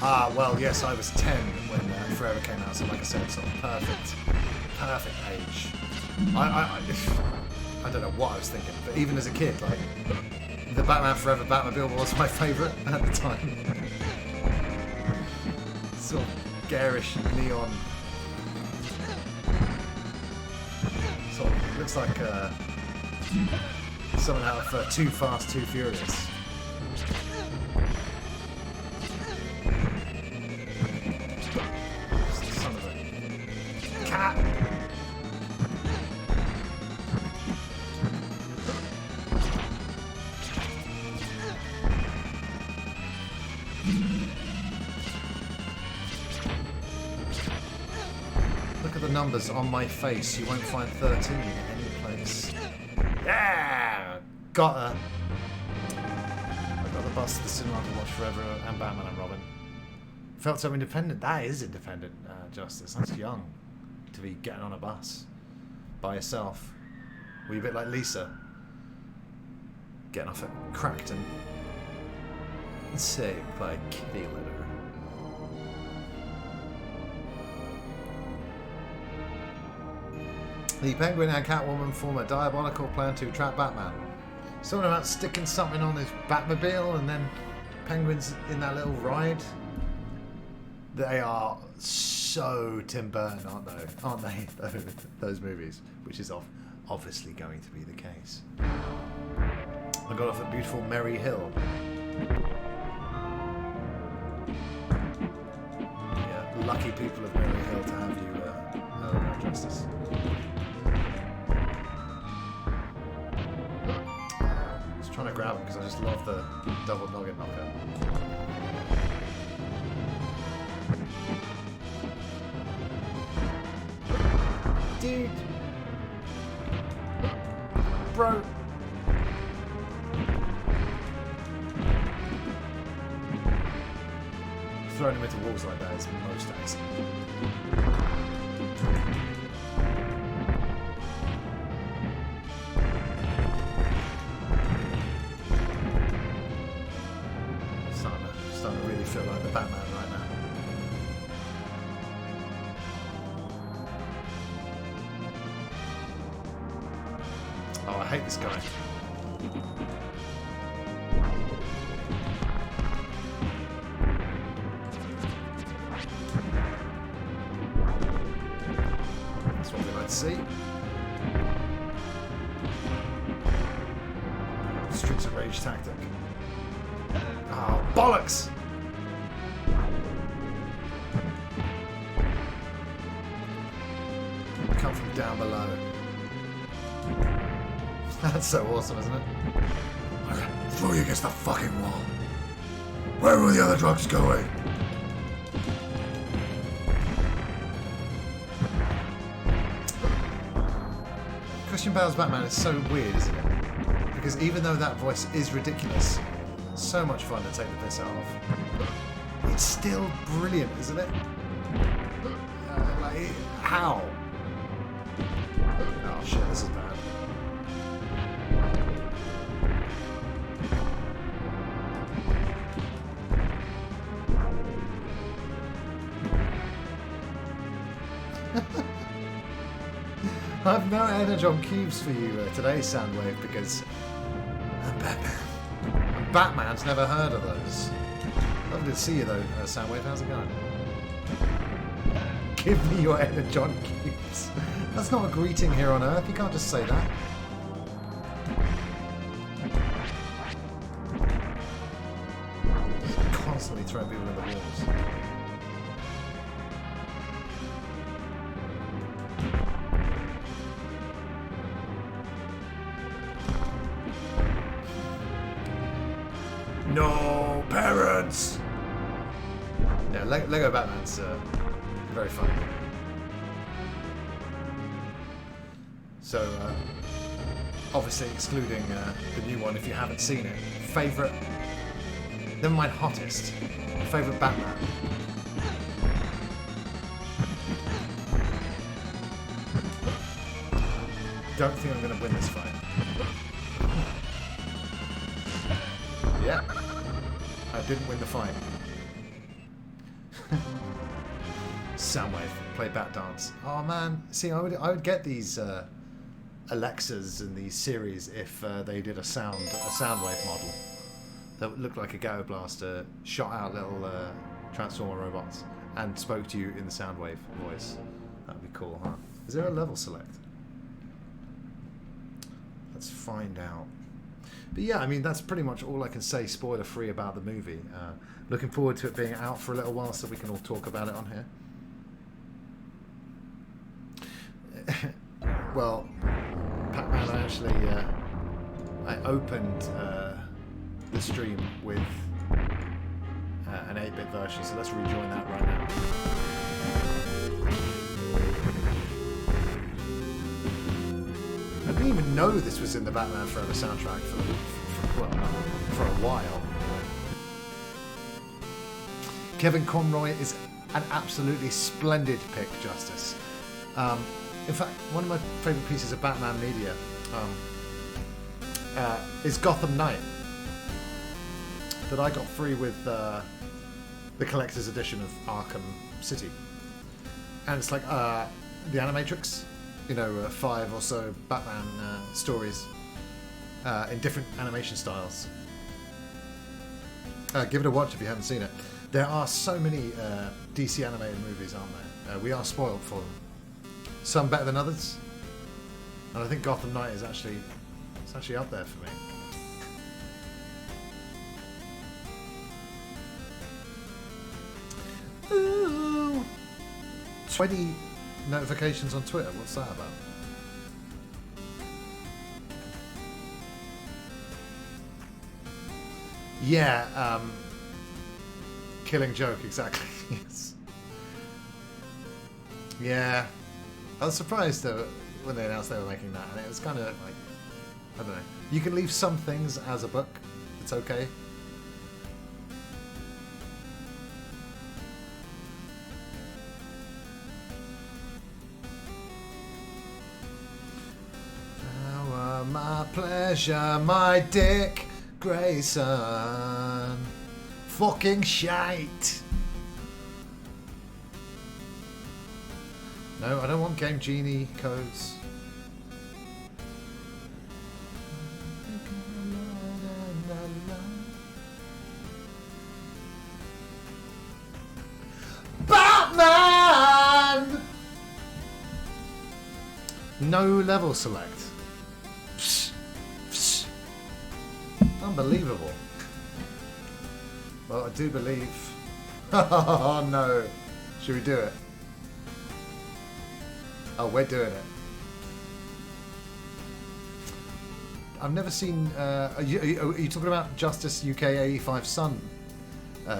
Ah, well, yes, I was 10 when Forever came out, so like I said, sort of perfect age. I don't know what I was thinking, but even as a kid, like, the Batman Forever Batmobile was my favourite at the time. Sort of garish neon. Sort of looks like someone out of Too Fast, Too Furious. Son of a cat. Look at the numbers on my face. You won't find 13 in any place. Yeah! Got her. I got the bus to the cinema to watch Forever and Batman and Robin. Felt so independent. That is independent, Justice. That's young to be getting on a bus by yourself. Were you a bit like Lisa? Getting off at Crackton. Saved by kitty litter. The Penguin and Catwoman form a diabolical plan to trap Batman. Something about sticking something on his Batmobile and then Penguin's in that little ride. They are so Tim Burton, aren't they? Aren't they? Those movies, which is obviously going to be the case. I got off at beautiful Merry Hill. Yeah, lucky people of Merry Hill to have you, Justice. Trying to grab him because I just love the double nugget knockout. Dude! Bro! Throwing him into walls like that is most excellent. Starting to really feel like the Batman right now. Oh, I hate this guy. That's what we like to see. Streets of Rage tactic. Oh, bollocks! Come from down below. That's so awesome, isn't it? Throw you against the fucking wall. Where were the other drugs going? Christian Bale's Batman is so weird, isn't it? Because even though that voice is ridiculous, so much fun to take the piss out of. It's still brilliant, isn't it? Like, how? Oh shit, this is bad. I've no energon cubes for you today, Soundwave, because I'm Batman. Batman's never heard of those. Lovely to see you though, Soundwave. How's it going? Give me your energon cubes. That's not a greeting here on Earth. You can't just say that. Just constantly throwing people in the walls. No parents. Yeah, Lego Batman's very fun. So, obviously excluding the new one if you haven't seen it. Favourite, never mind hottest, favourite Batman. Don't think I'm going to win this fight. Yeah, I didn't win the fight. Soundwave, play Bat Dance. Oh man, see, I would get these Alexas and these Siris if they did a Soundwave model that would look like a Ghetto Blaster, shot out little Transformer robots, and spoke to you in the Soundwave voice. That'd be cool, huh? Is there a level select? Let's find out. But yeah, I mean, that's pretty much all I can say spoiler free about the movie. Looking forward to it being out for a little while so we can all talk about it on here. Well, Pac-Man, I opened the stream with an 8-bit version, so let's rejoin that right now. I didn't even know this was in the Batman Forever soundtrack for a while. Kevin Conroy is an absolutely splendid pick, Justice. In fact, one of my favourite pieces of Batman media is Gotham Knight, that I got free with the collector's edition of Arkham City. And it's like the Animatrix, 5 or so Batman stories in different animation styles. Give it a watch if you haven't seen it. There are so many DC animated movies, aren't there? We are spoiled for them. Some better than others, and I think Gotham Knight is actually up there for me. Ooh. 20 notifications on Twitter. What's that about? Yeah, Killing Joke, exactly. Yes. Yeah. I was surprised though when they announced they were making that, and it was kind of like, I don't know. You can leave some things as a book. It's okay. Power, my pleasure, my Dick Grayson. Fucking shite. No, I don't want Game Genie codes. Batman! No level select. Psh, psh. Unbelievable. Well, I do believe. Oh no. Should we do it? Oh, we're doing it. I've never seen. Are you talking about Justice UK 85 Sun?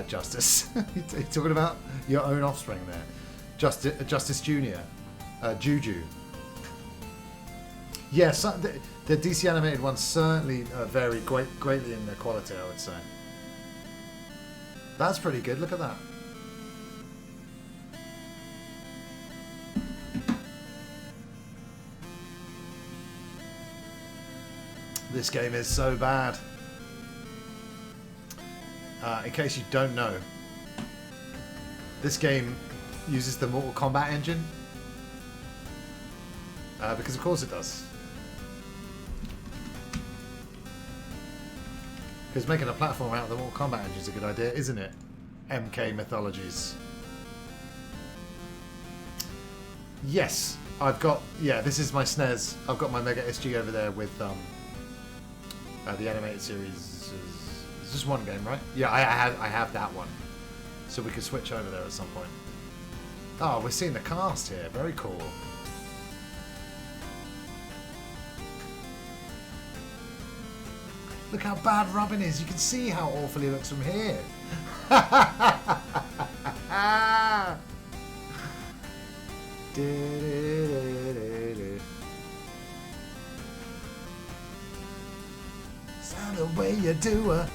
Justice. You're talking about your own offspring there. Justice Junior. Juju. Yes, the DC animated ones certainly vary greatly in their quality, I would say. That's pretty good. Look at that. This game is so bad. In case you don't know, this game uses the Mortal Kombat engine. Because of course it does. Because making a platform out of the Mortal Kombat engine is a good idea, isn't it? MK Mythologies. Yes, I've got... Yeah, this is my SNES. I've got my Mega SG over there with... the animated series is just one game, right? Yeah, I have that one, so we could switch over there at some point. Oh, we're seeing the cast here. Very cool. Look how bad Robin is. You can see how awful he looks from here. The way you do it.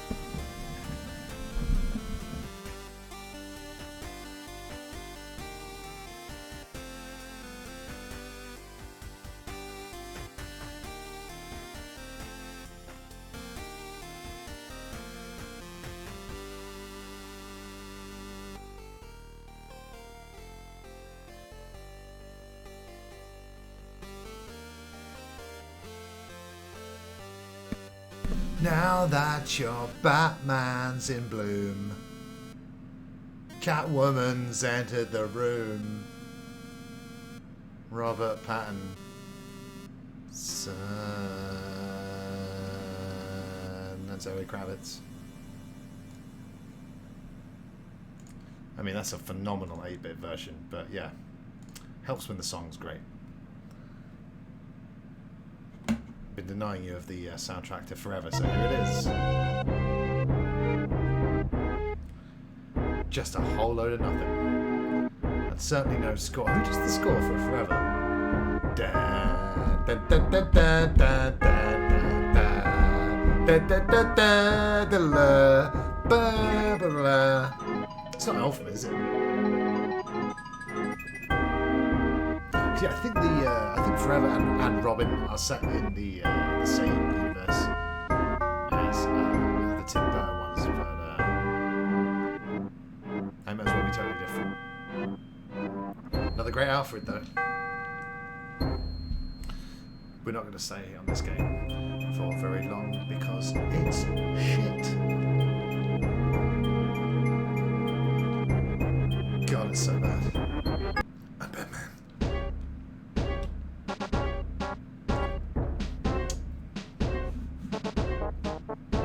Now that your Batman's in bloom, Catwoman's entered the room. Robert Pattinson. starring Zoe Kravitz. I mean, that's a phenomenal 8-bit version, but yeah, helps when the song's great. Been denying you of the soundtrack to Forever, so here it is. Just a whole load of nothing. And certainly no score. Who does the score for Forever? It's not Elfman, is it? Yeah, I think Forever and Robin are set in the same universe as the Tim Burton ones, but they might as well be totally different. Another great Alfred, though. We're not going to stay on this game for very long because it's shit. God, it's so bad. I'm Batman.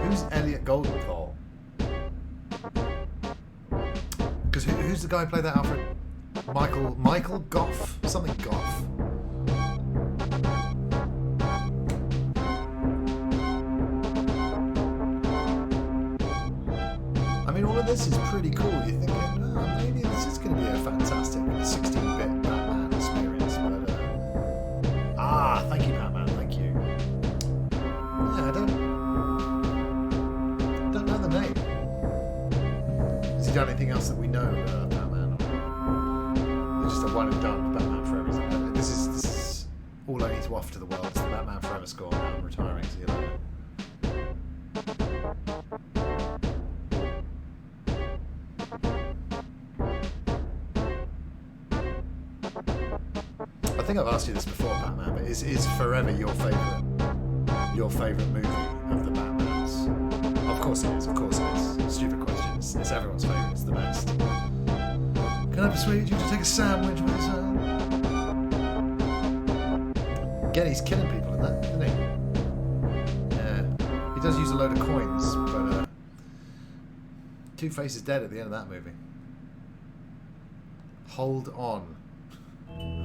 Who's Elliot Goldenthal? Because who's the guy who played that Alfred? Michael Goff? Something Goff. I mean, all of this is pretty cool. You're thinking, oh, maybe this is going to be a fantastic 16-bit Batman experience. But thank you, Batman. Thank you. Yeah, I don't know the name. Has he done anything else that we know about Batman? Or just a one and done with Batman Forever? This is all I need to offer to the world. It's the Batman Forever score. Now I'm retiring. See you later. I think I've asked you this before, Batman, but is Forever your favourite movie of the Batmans? Of course it is. Of course it is. Stupid question. It's everyone's favourite. It's the best. Can I persuade you to take a sandwich with us? Again, he's killing people in that, isn't he? Yeah. He does use a load of coins, but Two-Face is dead at the end of that movie. Hold on.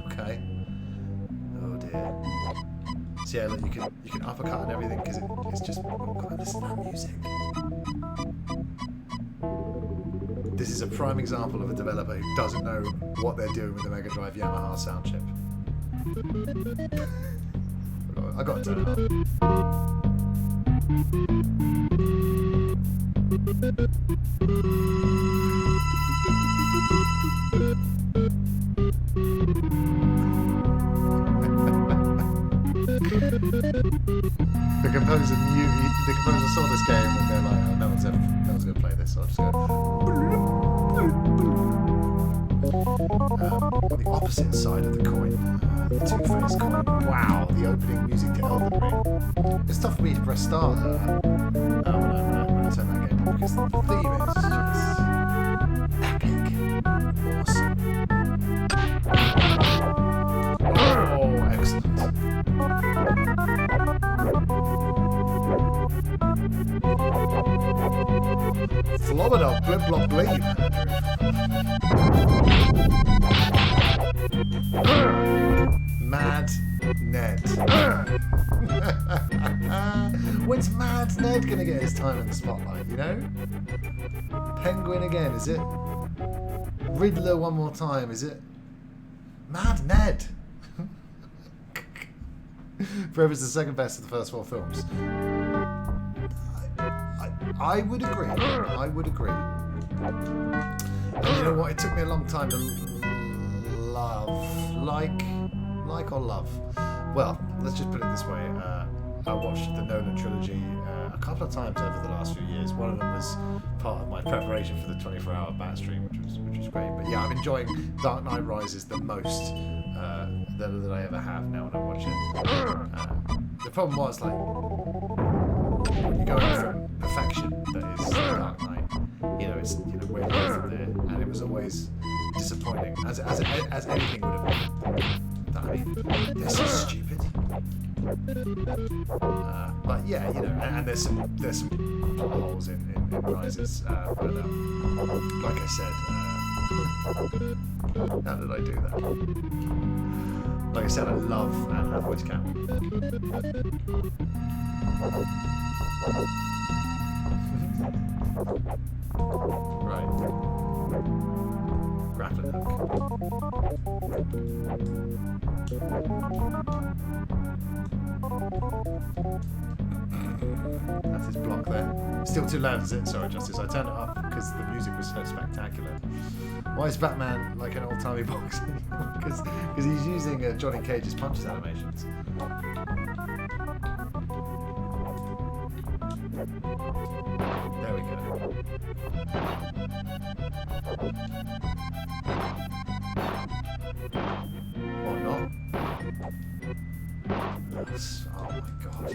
Okay. Oh dear. So yeah, look, you can uppercut and everything because it's just. Oh god, listen to that music. This is a prime example of a developer who doesn't know what they're doing with the Mega Drive Yamaha sound chip. I got to turn The composer saw this game and they're like, oh, no one's going to play this, so I'll just go. On the opposite side of the coin, the Two-Face coin. Wow, the opening music to Elden Ring. It's tough for me to press start when I turn that game on because the theme is just epic, awesome. Oh, excellent. Flobber blip blop bleep. Mad Ned. When's Mad Ned gonna get his time in the spotlight, you know? Penguin again, is it? Riddler one more time, is it? Mad Ned. Forever's the second best of the first 4 films. I would agree. I would agree. And you know what? It took me a long time to like or love. Well, let's just put it this way. I watched the Nolan trilogy a couple of times over the last few years. One of them was part of my preparation for the 24-hour bat stream, which was great. But yeah, I'm enjoying Dark Knight Rises the most that I ever have now when I watch it. The problem was like you're going from perfection that is Dark Knight. You know, it's we're both there, and it was always disappointing as anything would have been. I mean, this is stupid. But yeah, you know, and there's some plot holes in Rises. But like I said, how did I do that? Like I said, I love voice cam. Right. Grappling hook. That's his block there. Still too loud, is it? Sorry, Justice. I turned it up because the music was so spectacular. Why is Batman like an old-timey boxing? Because he's using Johnny Cage's punches animations. There we go. Or not. Yes. Oh my god.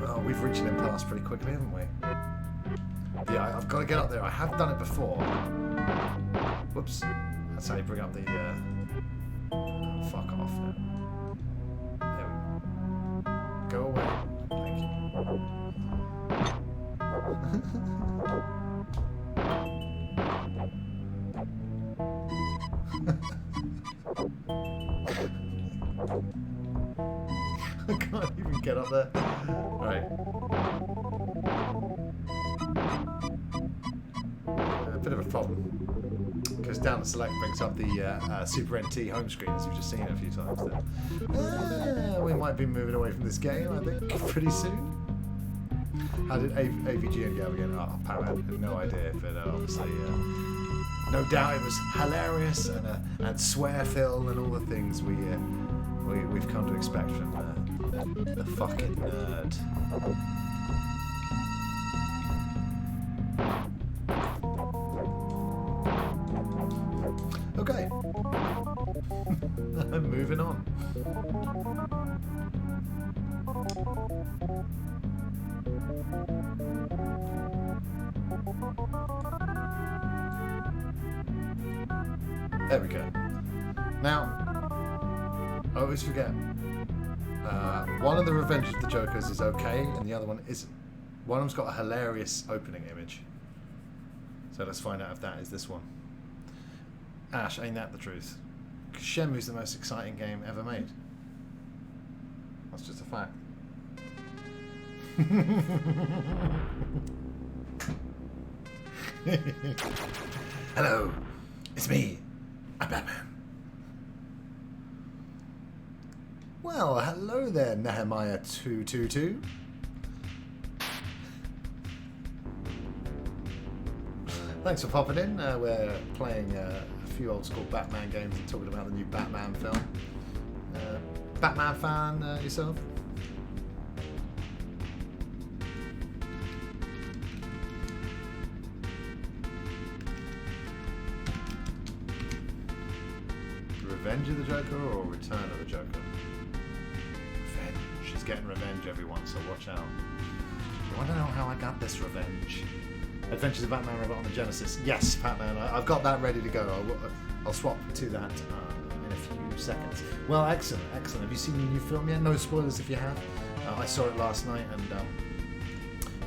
Well, we've reached an impasse pretty quickly, haven't we? Yeah, I've got to get up there. I have done it before. Whoops. That's how you bring up the... fuck off now. There we go. Go away. Thank you. I can't even get up there. Right. A bit of a problem. Because down the select brings up the Super NT home screen, as we've just seen a few times there. We might be moving away from this game, I think, pretty soon. How did AVGN go again? Oh, Paramount, no idea, but obviously, no doubt it was hilarious and swear-filled and all the things we've come to expect from the fucking nerd. Okay. Moving on. There we go. Now, I always forget. One of the Revenge of the Jokers is okay, and the other one isn't. One of them's got a hilarious opening image. So let's find out if that is this one. Ash, ain't that the truth? Shenmue's the most exciting game ever made. That's just a fact. Hello, it's me, I'm Batman. Well, hello there, Nehemiah 222. Thanks for popping in. We're playing a few old school Batman games and talking about the new Batman film. Batman fan yourself? Revenge of the Joker or Return of the Joker? Revenge. She's getting revenge, everyone, so watch out. You want to know how I got this revenge? Adventures of Batman Robot on the Genesis. Yes, Batman. I've got that ready to go. I'll swap to that in a few seconds. Well, excellent, excellent. Have you seen the new film yet? No spoilers if you have. I saw it last night and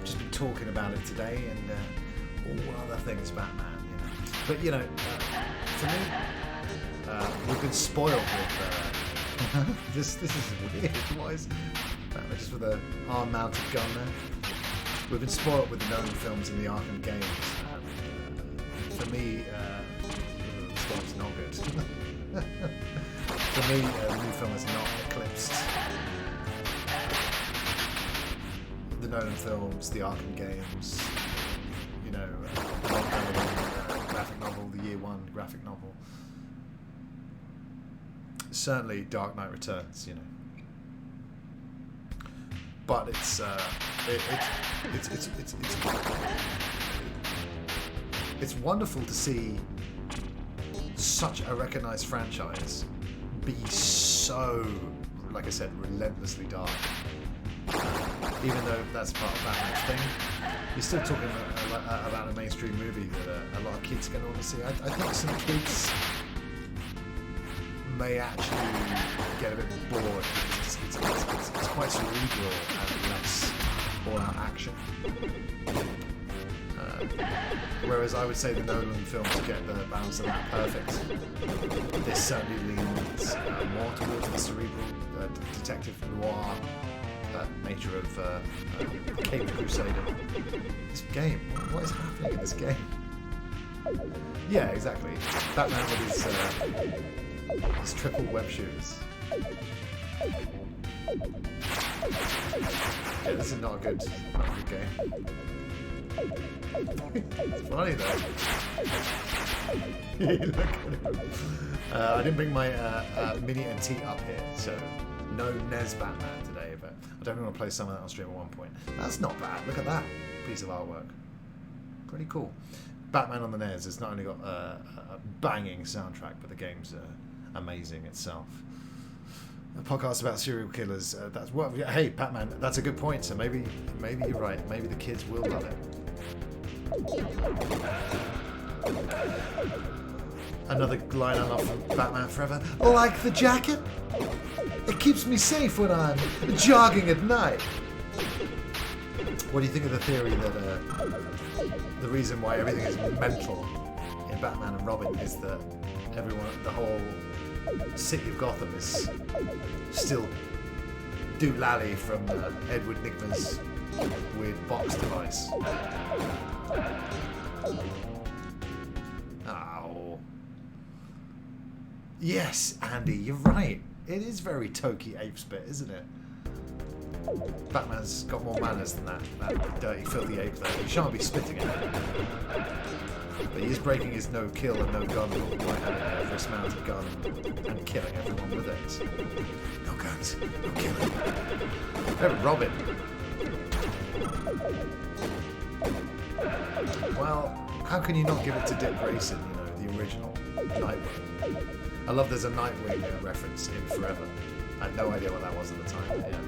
just been talking about it today and all other things Batman. You know. But you know, to me, we've been spoiled with this. This is weird. Why is Batman just with an arm-mounted gun there? We've been spoiled with the Nolan films and the Arkham games. For me, this game's not good. For me, the new film has not eclipsed the Nolan films, the Arkham games, you know, the graphic novel, the Year One graphic novel. Certainly Dark Knight Returns, you know. But it's wonderful to see such a recognized franchise be so like I said, relentlessly dark. Even though that's part of Batman's thing, you're still talking about a mainstream movie that a lot of kids are going to want to see. I think some kids may actually get a bit bored because it's quite cerebral and less all-out action. Whereas I would say the Nolan films get the balance of that perfect. This certainly leans more towards the cerebral detective noir nature of Caped Crusader. This game, what is happening in this game? Yeah, exactly. Batman with his triple web shooters. Yeah, this is not a good game. It's funny though. Look at him. I didn't bring my mini NT up here, so no NES Batman today, but I definitely want to play some of that on stream at one point. That's not bad. Look at that piece of artwork. Pretty cool. Batman on the NES has not only got a banging soundtrack, but the game's amazing itself. A podcast about serial killers. That's well. Hey, Batman. That's a good point. So maybe you're right. Maybe the kids will love it. Another line I love from Batman Forever. Like the jacket, it keeps me safe when I'm jogging at night. What do you think of the theory that the reason why everything is mental in Batman and Robin is that the whole city of Gotham is still doolally from Edward Nygma's weird box device? Oh. Yes, Andy, you're right. It is very Toki Ape Spit, isn't it? Batman's got more manners than that dirty, filthy ape though. He shan't be spitting at it. But he is breaking his no-kill and no-gun rule by having a wrist-mounted gun and killing everyone with it. No guns, no killing. Oh, Robin. Well, how can you not give it to Dick Grayson, the original Nightwing? I love there's a Nightwing reference in Forever. I had no idea what that was at the time, but yeah.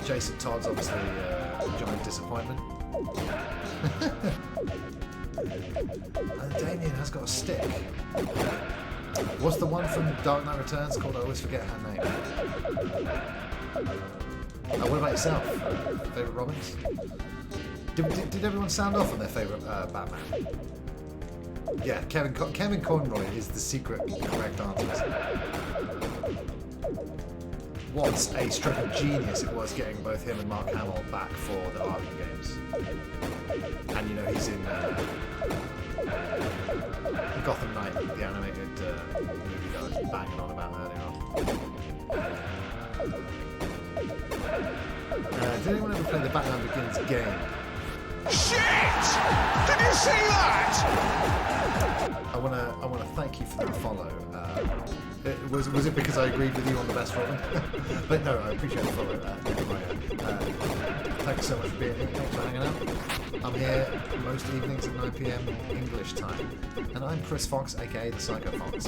Jason Todd's obviously a giant disappointment. Damien has got a stick. What's the one from Dark Knight Returns called? I always forget her name. What about yourself? Favourite Robins? Did everyone sound off on their favourite Batman? Yeah, Kevin Conroy is the secret correct answer. What a stroke of genius it was getting both him and Mark Hamill back for the Arkham games. And he's in Gotham Knight, the animated movie that I was banging on about earlier on. Did anyone ever play the Batman Begins game? Shit! Did you see that? I wanna thank you for that follow. Was it because I agreed with you on the best Robin? But no, I appreciate the follow. Thanks so much for being here. Thanks for hanging out. I'm here most evenings at 9 PM English time, and I'm Chris Fox, aka the Psycho Fox.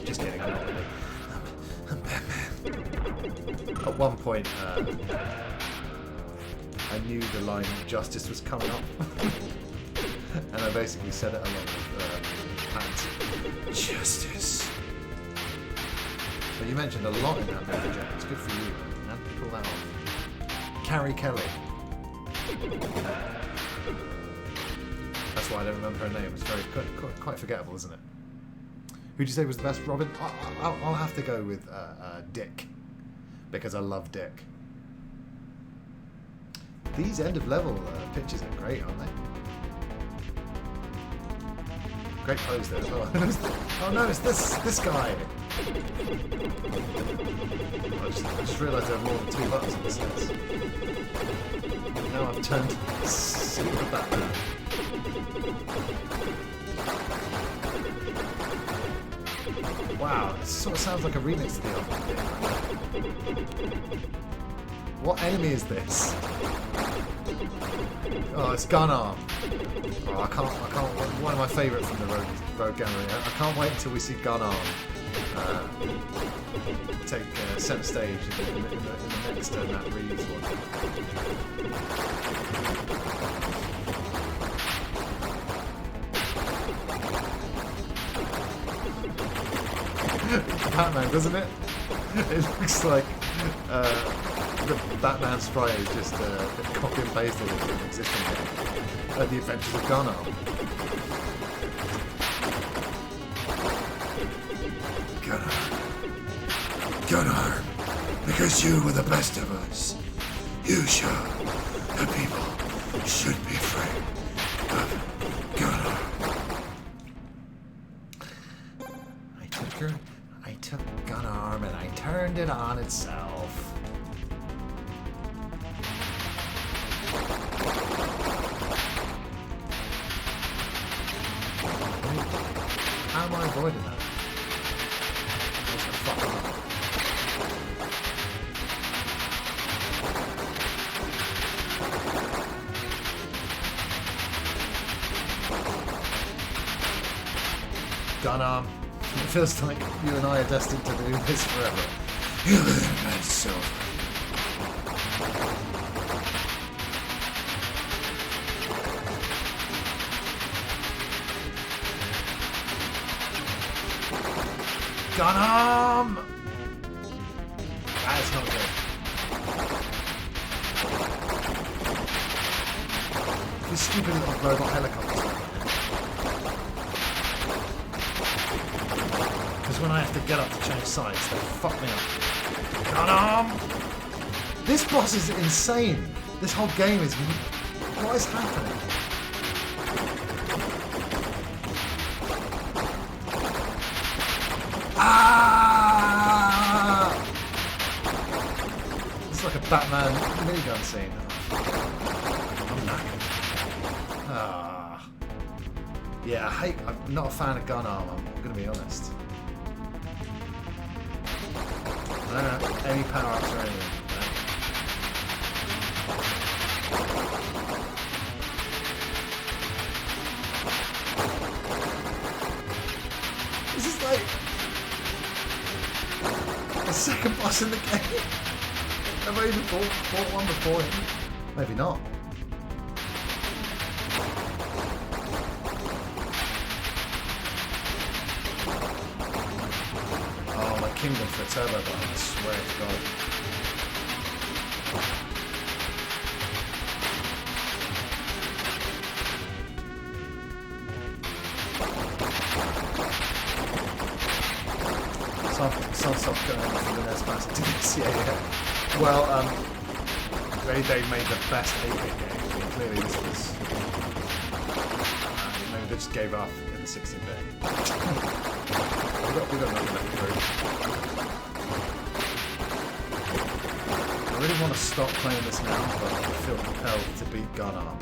Just kidding, I'm not really. I'm Batman. At one point, I knew the line "justice" was coming up, and I basically said it along with Pat. Justice. But you mentioned a lot in that movie, Jack. It's good for you. How did you pull that off? Carrie Kelly. That's why I don't remember her name. It's very quite forgettable, isn't it? Who'd you say was the best Robin? I'll have to go with Dick, because I love Dick. These end of level pictures are great, aren't they? Great pose there as well. Oh no, it's this guy. I just realised there are more than 2 buttons on this list. Now I've turned super Batman. Wow, it sort of sounds like a remix to the album. What enemy is this? Oh, it's Gunarm. Oh, I can't. One of my favourites from the Road Gallery. I can't wait until we see Gunarm take centre stage in the next Matt Reeves one. Batman, doesn't it? It looks like the Batman sprite is just copy and pasted into an existing game. The Adventures of Gunarm. Gunarm, because you were the best of us. You showed the people should be afraid of Gunarm. I took Gunarm and I turned it on itself. How am I avoiding that? What's the fuck up? Gunarm, it feels like you and I are destined to do this forever. You live in silver. Gunarm! That's not good. These stupid little robot helicopters. Because when I have to get up to change sides, they fuck me up. Gunarm! This boss is insane. This whole game is... What is happening? Ah! It's like a Batman minigun scene. I'm knackered. Ah. Yeah, I'm not a fan of Gunarm, I'm going to be honest. I don't have any power-ups or anything. This is like the second boss in the game. Have I even fought one before him? Maybe not. Oh, my kingdom for a turbo button, I swear to God. Sunsoft going off in the next massive to this, yeah. Well, they made the best 8-bit game. I mean, clearly this was... maybe they just gave up in the 16-bit. we got nothing left through. I really want to stop playing this now, but I feel compelled to beat Gunarm.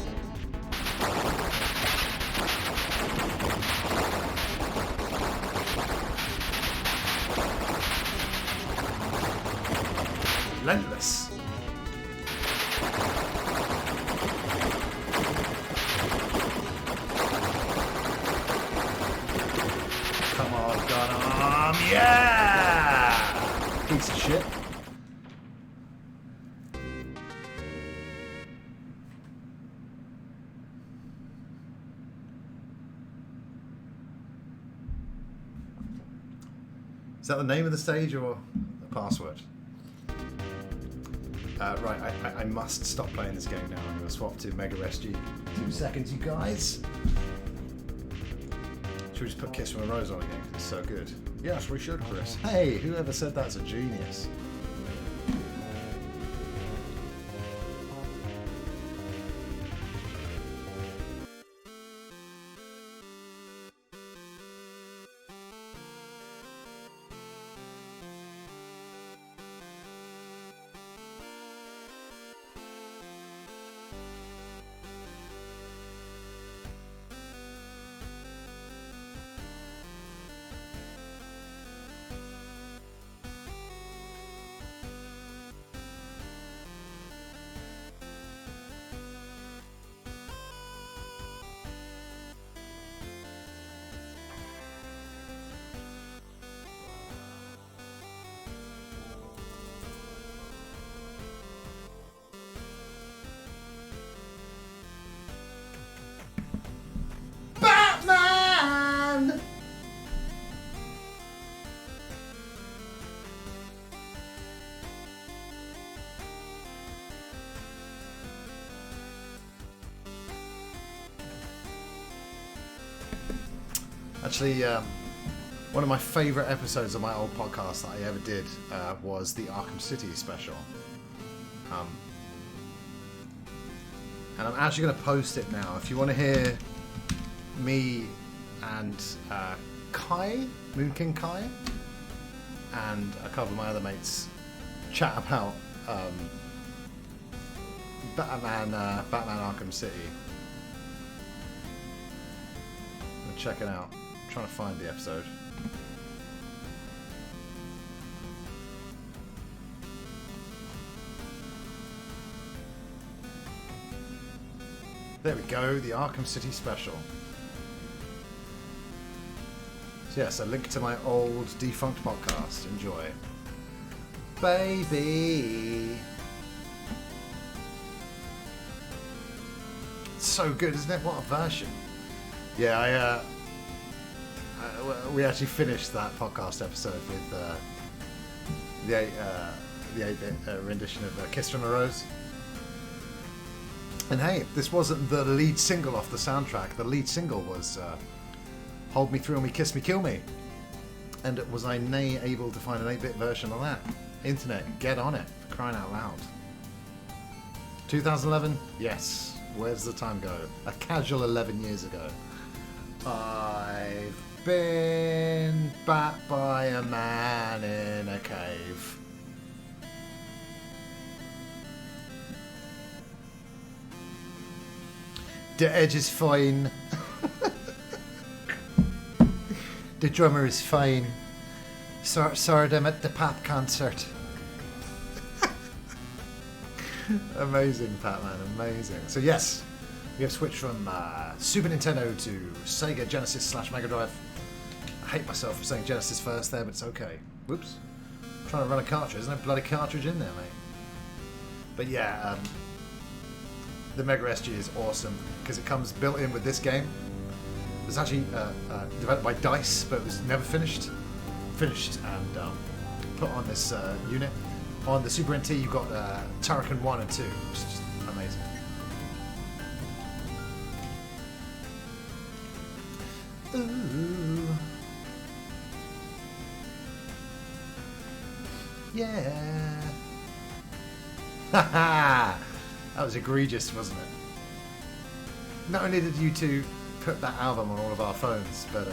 Relentless. Come on, Gunarm, yeah! Piece of shit. Is that the name of the stage or the password? Right, I must stop playing this game now. I'm going to swap to Mega SG. 2 seconds, you guys. Should we just put Kiss from a Rose on again? It's so good. Yes, we should, Chris. Hey, whoever said that's a genius. Actually, one of my favourite episodes of my old podcast that I ever did was the Arkham City special. And I'm actually going to post it now. If you want to hear me and Kai, Moon King Kai, and a couple of my other mates chat about Batman Arkham City. Check it out. I'm trying to find the episode. There we go, the Arkham City special. So yes, a link to my old defunct podcast. Enjoy. Baby. It's so good, isn't it? What a version. Yeah, we actually finished that podcast episode with the 8-bit rendition of Kiss from a Rose. And hey, this wasn't the lead single off the soundtrack. The lead single was Hold Me Thrill Me, Kiss Me, Kill Me. And was I able to find an 8-bit version of that? Internet, get on it, for crying out loud. 2011? Yes. Where's the time go? A casual 11 years ago. I've been bat by a man in a cave. The edge is fine. The drummer is fine. Saw them at the pop concert. Amazing, Batman, amazing. So yes, we have switched from Super Nintendo to Sega Genesis / Mega Drive. I hate myself for saying Genesis first there, but it's okay. Whoops. I'm trying to run a cartridge. There's no bloody cartridge in there, mate. But yeah, the Mega SG is awesome because it comes built in with this game. It was actually developed by DICE, but it was never finished. And put on this unit. On the Super NT, you've got Turrican 1 and 2, which is just amazing. Ooh. Yeah. Haha! That was egregious, wasn't it? Not only did you two put that album on all of our phones, but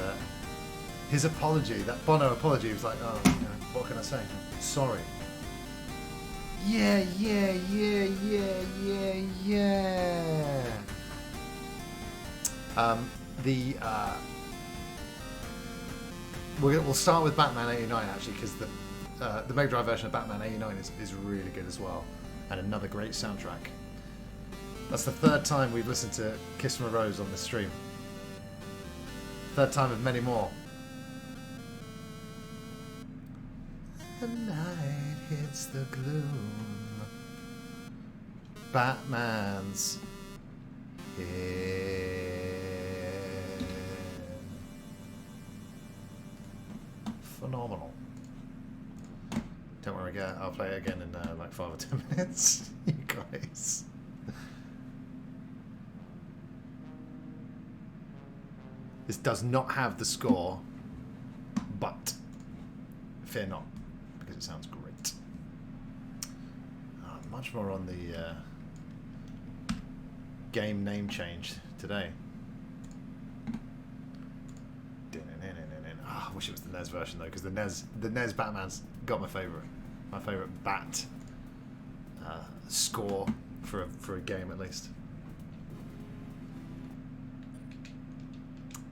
his apology, that Bono apology, was like, oh, you know, what can I say? Sorry. Yeah. We'll start with Batman '89 actually, because the Mega Drive version of Batman '89 is really good as well, and another great soundtrack. That's the third time we've listened to Kiss from a Rose on this stream. Third time of many more. The night hits the gloom. Batman's here. Phenomenal. Don't worry, I'll play it again in like 5 or 10 minutes. You guys. This does not have the score, but fear not, because it sounds great. Much more on the game name change today. I wish it was the NES version though, because the NES Batman's got my favourite Bat score for a game at least.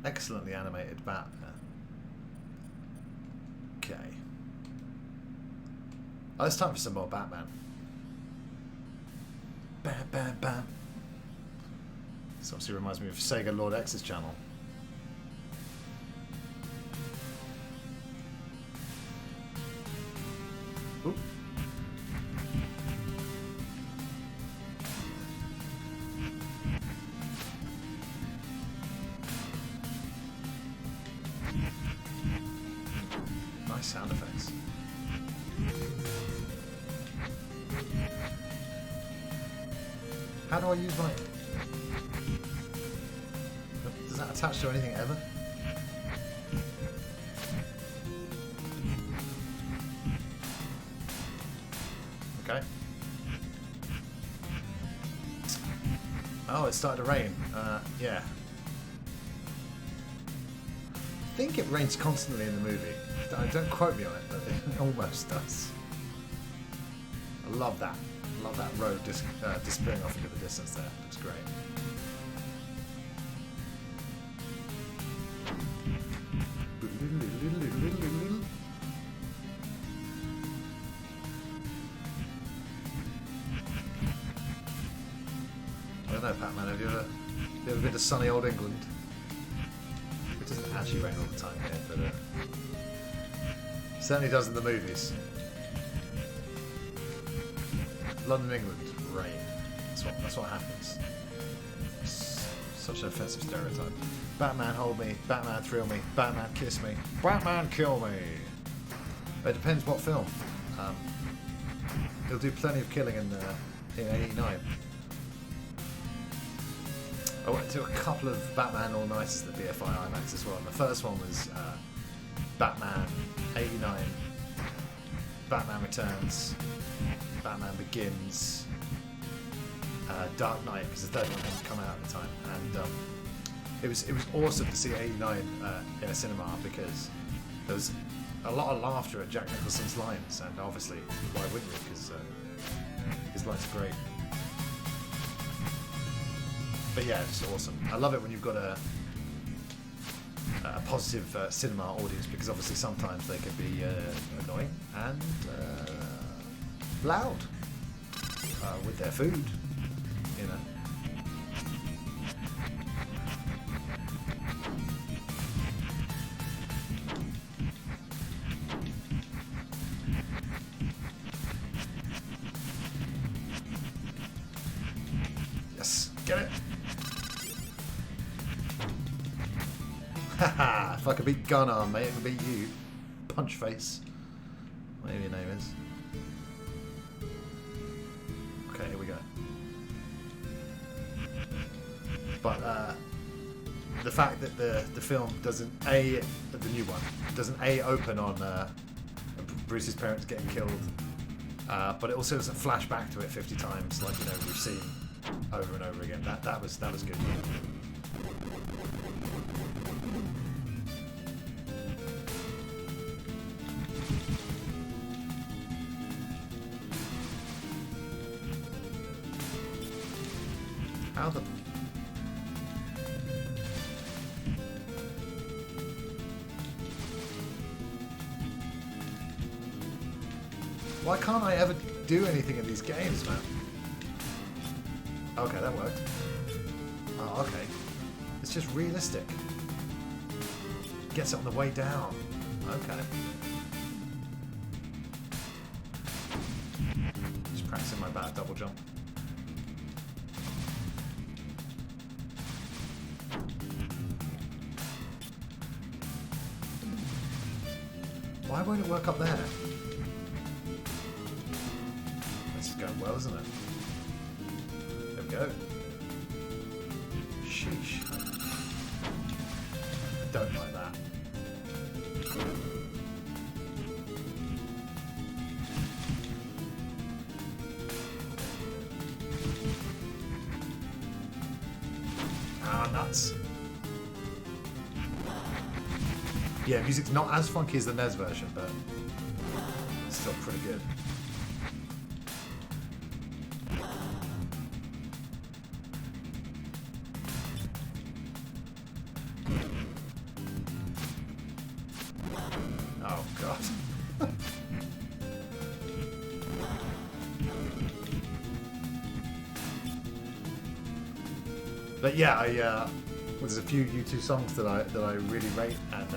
Excellently animated Bat. Okay. Oh, it's time for some more Batman. Bam, bam, bam. This obviously reminds me of Sega Lord X's channel. Oop. Nice sound effects. How do I use my... Does that attach to anything ever? Okay. Oh, it started to rain. Yeah. I think it rains constantly in the movie. Don't quote me on it, but it almost does. I love that. I love that road disappearing off into the distance there. Looks great. I don't know, Pac-Man, have you ever been to sunny old England? It doesn't actually rain all the time here, but certainly does in the movies. London, England, rain. That's what happens. Such an offensive stereotype. Batman, hold me. Batman, thrill me. Batman, kiss me. Batman, kill me. But it depends what film. He'll do plenty of killing in 89. I went to a couple of Batman All Nighters at the BFI IMAX as well. And the first one was Batman 89, Batman Returns, Batman Begins, Dark Knight, because the third one hadn't come out at the time, and it was awesome to see 89 in a cinema because there was a lot of laughter at Jack Nicholson's lines, and obviously why wouldn't you? Because his lines are great. But yeah, it's awesome. I love it when you've got a positive cinema audience, because obviously sometimes they can be annoying and loud with their food, you know. Yes, get it. Haha, if I could beat Gunnar, mate, I could beat you. Punch face. Whatever your name is. Okay, here we go. But the fact that the film doesn't, the new one, doesn't open on Bruce's parents getting killed, but it also doesn't flash back to it 50 times like, you know, we've seen over and over again. That was good. How the... Why can't I ever do anything in these games, man? Okay, that worked. Oh, okay. It's just realistic. Gets it on the way down. Okay. Just practicing my bad double jump. Why won't it work up there? This is going well, isn't it? There we go. Sheesh. I don't like that. Ah, nuts. Yeah, music's not as funky as the NES version, but it's still pretty good. Oh, God. But yeah, there's a few U2 songs that I really rate, and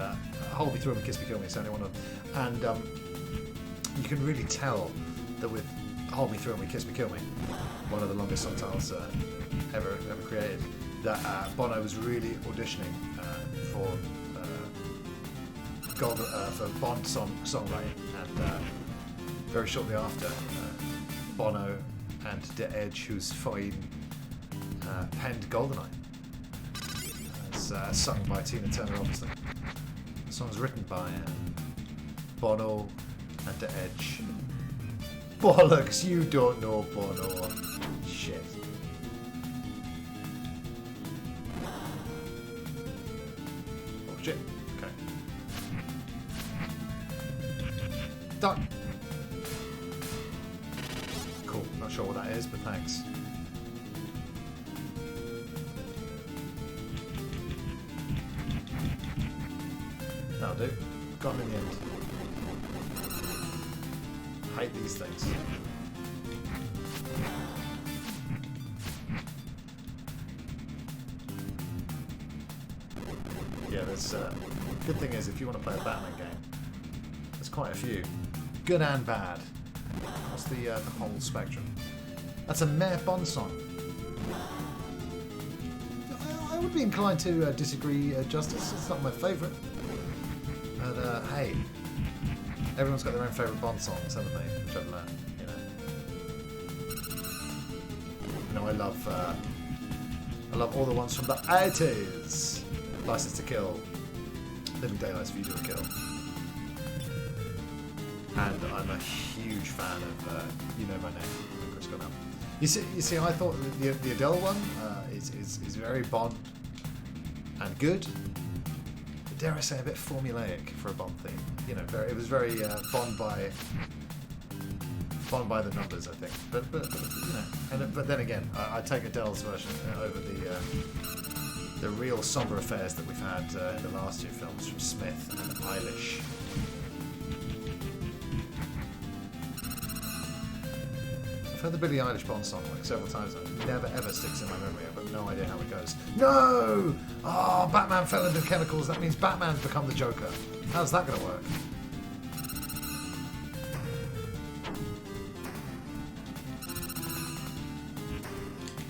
Hold Me, Thrill Me, Kiss Me, Kill Me is only one of them. And you can really tell that with Hold Me, Thrill Me, Kiss Me, Kill Me, one of the longest song titles ever created, that Bono was really auditioning for Bond songwriting, and very shortly after, Bono and The Edge, who's fine, penned Goldeneye. It's sung by Tina Turner, obviously. The song's written by Bono and The Edge. Bollocks, you don't know Bono. Shit. Oh shit. Okay. Done. Cool. Not sure what that is, but thanks. That'll do. Got him in the end. Hate these things. Yeah, there's good thing is if you want to play a Batman game, there's quite a few, good and bad. What's the whole spectrum? That's a Mayor Bond song. I would be inclined to disagree, Justice. It's not my favourite, but hey. Everyone's got their own favourite Bond songs, haven't they? Which I've learned, you know. I love all the ones from the 80s. License to Kill, Living Daylights, View to a Kill. And I'm a huge fan of You Know My Name, Chris Cornell. You see, I thought the Adele one is very Bond and good. Dare I say, a bit formulaic for a Bond theme. You know, it was very Bond by the numbers, I think. But you know, but then again, I take Adele's version over the real somber affairs that we've had in the last two films from Smith and Eilish. I've heard the Billie Eilish Bond song like several times. It never ever sticks in my memory. I've got no idea how it goes. No! Oh, Batman fell into chemicals. That means Batman's become the Joker. How's that going to work?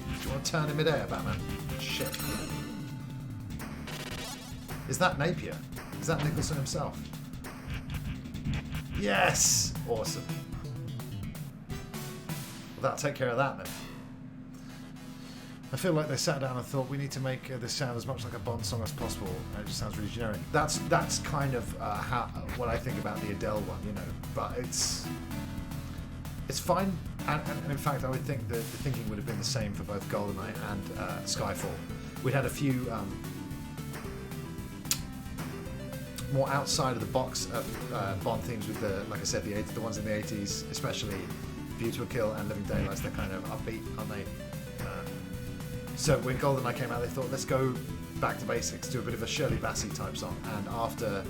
Do you want to turn in midair, Batman? Shit. Is that Napier? Is that Nicholson himself? Yes! Awesome. Well, that'll take care of that then. I feel like they sat down and thought we need to make this sound as much like a Bond song as possible, and it just sounds really generic. That's kind of what I think about the Adele one, you know. But it's fine, and in fact, I would think that the thinking would have been the same for both GoldenEye and Skyfall. We'd had a few more outside of the box Bond themes with like I said, the ones in the 80s, especially View to a Kill and Living Daylights. They're kind of upbeat, aren't they? So when GoldenEye came out, they thought, let's go back to basics, do a bit of a Shirley Bassey type song. And after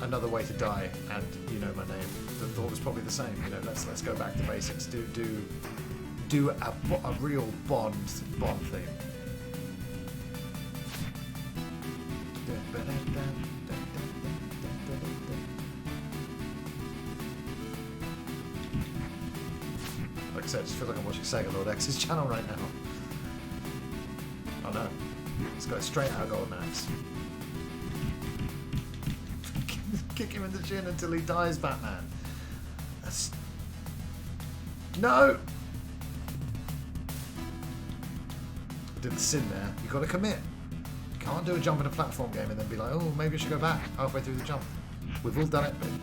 Another Way to Die and You Know My Name, the thought was probably the same. You know, let's go back to basics. Do a real Bond theme. Like I said, I just feel like I'm watching Sega Lord X's channel right now. Oh no, it's got straight out of Golden Axe. Kick him in the chin until he dies, Batman. That's... No! I did the sin there. You've got to commit. You can't do a jump in a platform game and then be like, oh, maybe I should go back halfway through the jump. We've all done it, but it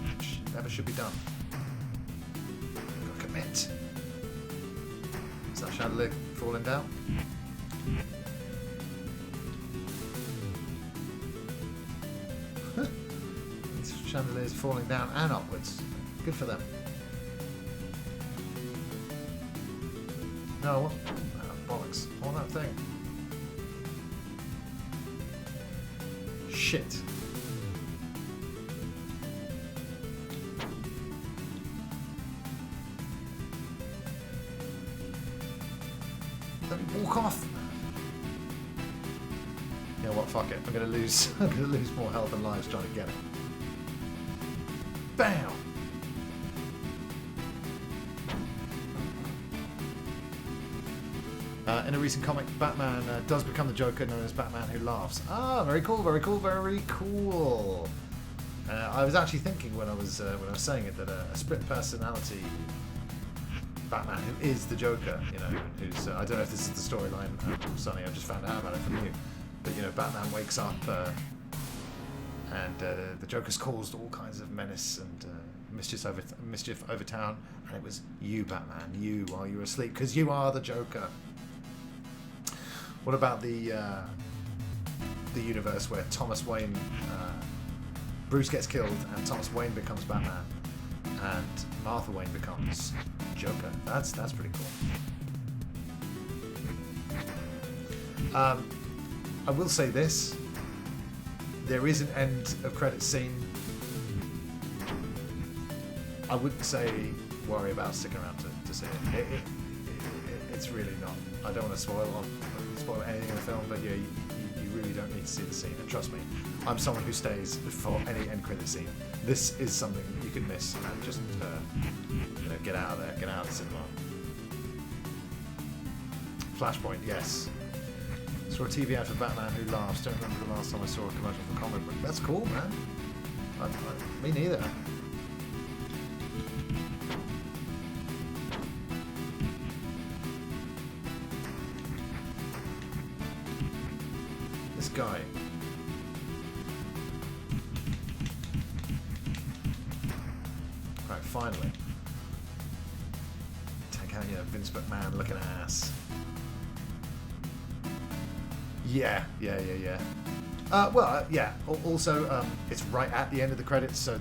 never should be done. You've got to commit. Is that Chandelier falling down? Chandeliers falling down and upwards. Good for them. No, what? Oh, bollocks. On that thing. Shit. Let me walk off. You know what? Fuck it. I'm gonna lose. I'm gonna lose more health and lives trying to get it. Bam! In a recent comic, Batman does become the Joker, known as Batman Who Laughs. Ah, very cool, very cool, very cool. I was actually thinking when I was saying it that a split personality Batman who is the Joker, you know, who's I don't know if this is the storyline, Sonny. I've just found out about it from you, but you know, Batman wakes up. And the Joker's caused all kinds of menace and mischief over town, and it was you, Batman, you while you were asleep, because you are the Joker. What about the universe where Thomas Wayne, Bruce gets killed, and Thomas Wayne becomes Batman, and Martha Wayne becomes Joker? That's pretty cool. I will say this: there is an end of credits scene. I wouldn't say worry about sticking around to see it. It's really not. I don't want to spoil anything in the film, but yeah, you really don't need to see the scene. And trust me, I'm someone who stays for any end credit scene. This is something you can miss and just get out of there, get out of the cinema. Flashpoint, yes. Saw a TV ad for Batman Who Laughs. Don't remember the last time I saw a commercial for comic book. That's cool, man. Me neither. This guy. Right, finally. Take out your Vince McMahon looking ass. Yeah. Also, it's right at the end of the credits, so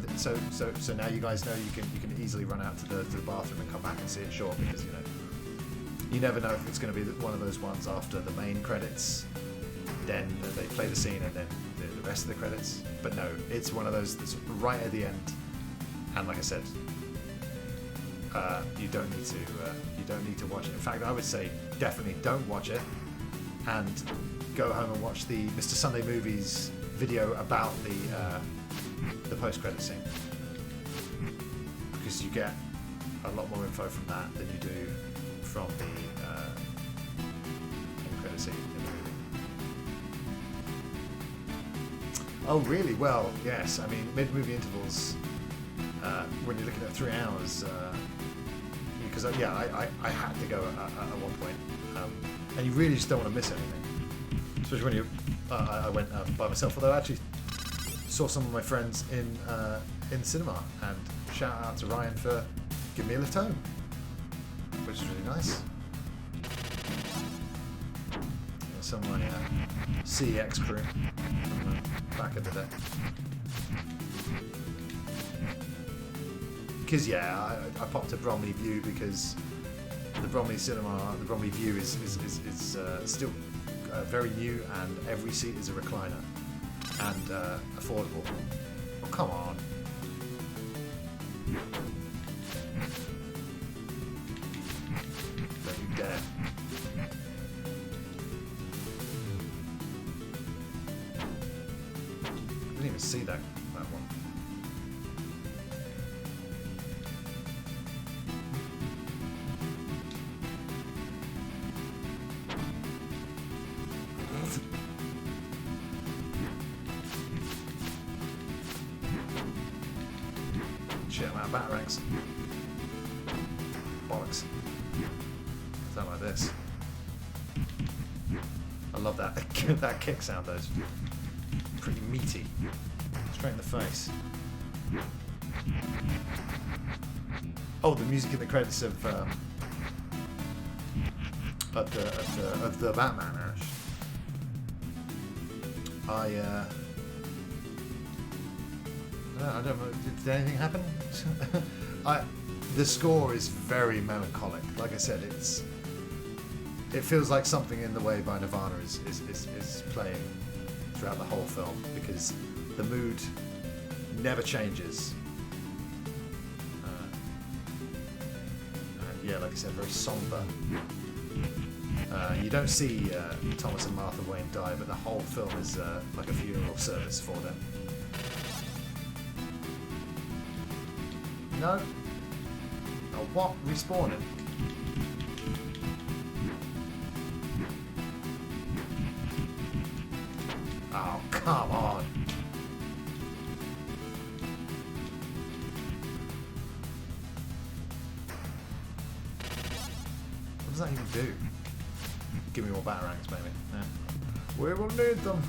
now you guys know you can easily run out to the bathroom and come back and see it short, because you never know if it's going to be one of those ones after the main credits, then they play the scene and then the rest of the credits. But no, it's one of those that's right at the end, and like I said, you don't need to watch it. In fact, I would say definitely don't watch it, and go home and watch the Mr. Sunday Movies video about the post-credit scene, because you get a lot more info from that than you do from the end-credit scene in the movie. Oh, really? Well, yes. I mean, mid-movie intervals, when you're looking at 3 hours, because I had to go at one point, and you really just don't want to miss anything. Especially when I went by myself, although I actually saw some of my friends in cinema, and shout out to Ryan for giving me a lift home, which is really nice. Yeah, some of my CEX crew from back in the day. Because I popped to Bromley View because the Bromley Cinema, the Bromley View is still very new, and every seat is a recliner and affordable. Oh, come on. Don't you dare. I didn't even see that one. Shit, I'm out of batarangs. Bollocks. Something like this. I love that. That kick sound though. It's pretty meaty. Straight in the face. Oh, the music in the credits of the Batman, Ash. I don't know. Did anything happen? The score is very melancholic. Like I said, it feels like something in the way by Nirvana is playing throughout the whole film, because the mood never changes. And yeah, like I said, very somber. You don't see Thomas and Martha Wayne die, but the whole film is like a funeral service for them. No. Oh, what? Respawning? Oh, come on. What does that even do? Give me more batarangs, maybe. Yeah. We will need them.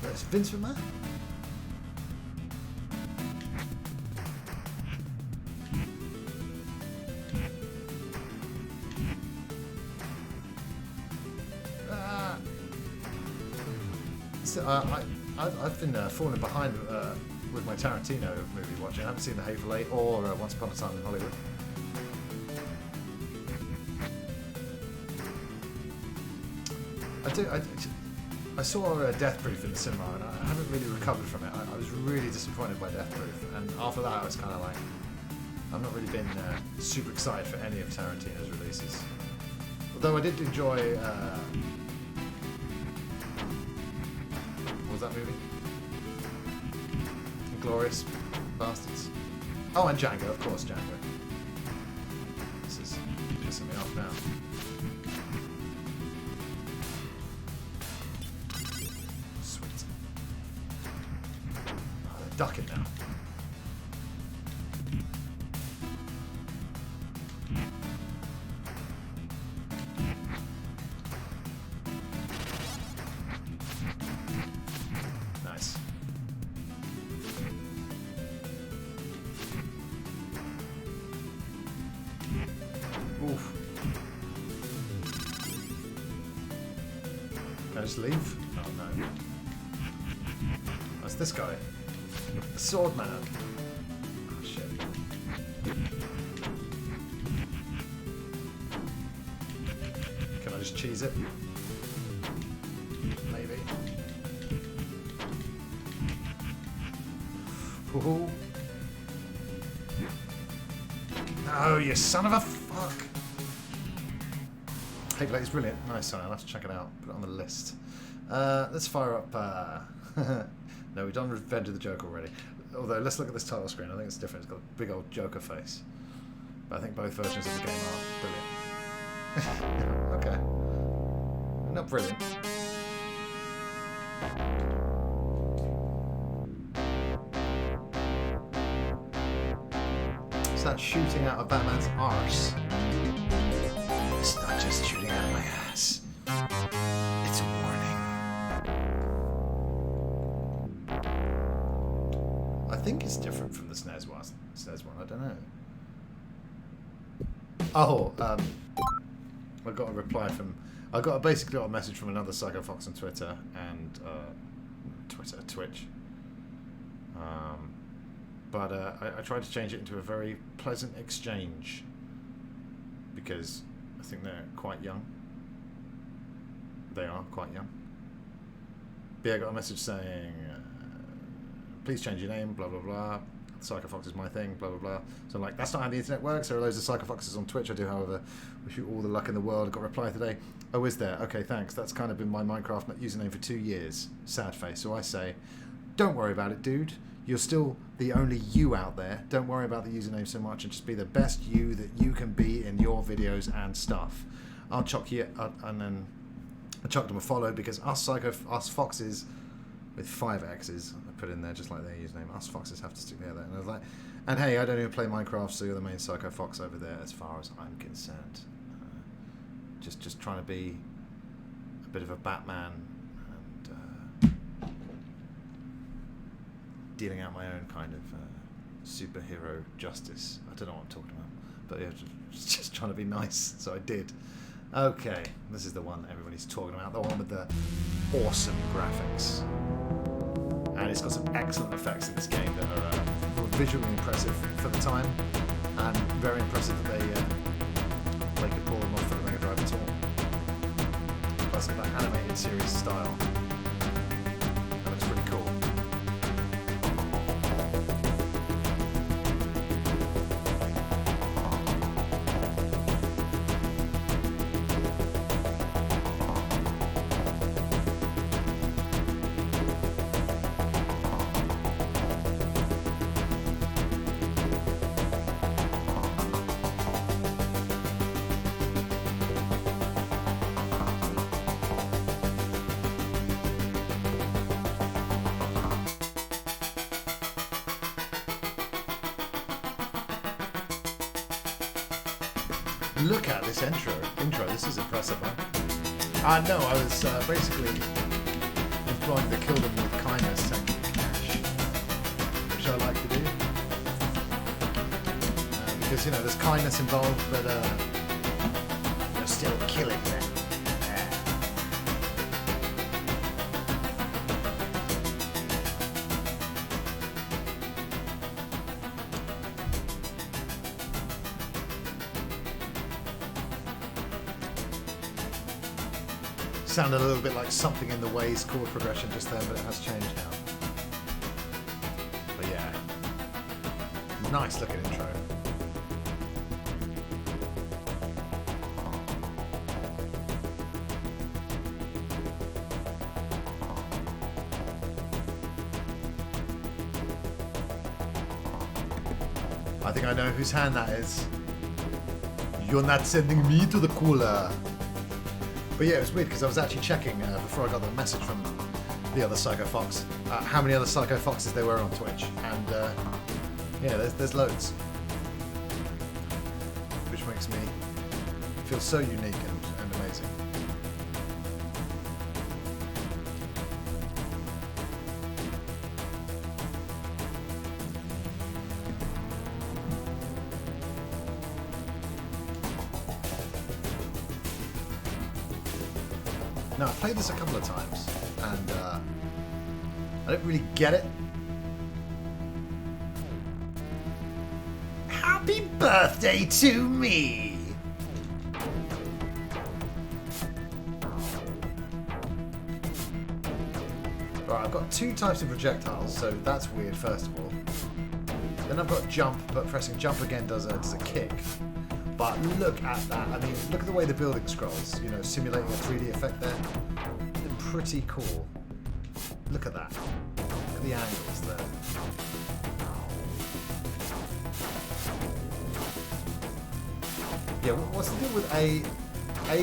Let's Vince McMahon? So, I've been falling behind with my Tarantino movie watching. I haven't seen The Hateful Eight or Once Upon a Time in Hollywood. I saw Death Proof in the cinema and I haven't really recovered from it. I was really disappointed by Death Proof, and after that I was kind of like, I've not really been super excited for any of Tarantino's releases. Although I did enjoy what was that movie? Inglourious Bastards. Oh, and Django, of course, Django. This is pissing me off now. Sweet. Oh, they're ducking now. Nice. Oof. Can I just leave? Oh no. That's this guy. The sword man. Oh shit. Can I just cheese it? Maybe. Ooh. No, you son of a fuck. Hateful Eight is brilliant. Nice, I'll have to check it out. Put it on the list. Let's fire up... No, we've done Revenge of the Joker already. Although, let's look at this title screen. I think it's different. It's got a big old Joker face. But I think both versions of the game are brilliant. Okay. Not brilliant. It's that shooting out of Batman's arse. It's not just shooting out of my ass. It's a warning. I think it's different from the SNES one. I don't know. Oh, I got a reply from... basically got a message from another Psycho Fox on Twitter and... Twitch. But I tried to change it into a very pleasant exchange because I think they're quite young. They are quite young. But yeah, I got a message saying, please change your name, blah, blah, blah. Psycho Fox is my thing, blah, blah, blah. So I'm like, that's not how the internet works. There are loads of Psycho Foxes on Twitch. I do, however, wish you all the luck in the world. I got a reply today. Oh, is there? Okay, thanks. That's kind of been my Minecraft username for 2 years. Sad face. So I say, don't worry about it, dude. You're still the only you out there. Don't worry about the username so much and just be the best you that you can be in your videos and stuff. I'll chuck you, and then I chucked them a follow because us Foxes with 5 X's, I put in there just like their username. Us Foxes have to stick together. And I was like, and hey, I don't even play Minecraft, so you're the main Psycho Fox over there as far as I'm concerned. Just trying to be a bit of a Batman and dealing out my own kind of superhero justice. I don't know what I'm talking about, but yeah, just trying to be nice, so I did. Okay, this is the one everybody's talking about, the one with the awesome graphics. And it's got some excellent effects in this game that are visually impressive for the time, and very impressive that they could pull them off for the Mega Drive at all. Plus that animated series style. That looks pretty cool. Look at this intro. This is impressive, man. No, I was basically employing the kill them with kindness technique, which I like to do. Because, you know, there's kindness involved, but you're still killing them. Sounded a little bit like Something in the Way's chord progression just then, but it has changed now. But yeah, nice looking intro. I think I know whose hand that is. You're not sending me to the cooler. But yeah, it was weird because I was actually checking before I got the message from the other Psycho Fox how many other Psycho Foxes there were on Twitch, and yeah, there's loads, which makes me feel so unique and amazing. Now, I've played this a couple of times, and I don't really get it. Happy birthday to me! Right, I've got two types of projectiles, so that's weird, first of all. Then I've got jump, but pressing jump again does a kick. But look at that. I mean, look at the way the building scrolls, you know, simulating a 3D effect there. They're pretty cool. Look at that. Look at the angles there. Yeah, what's the deal with A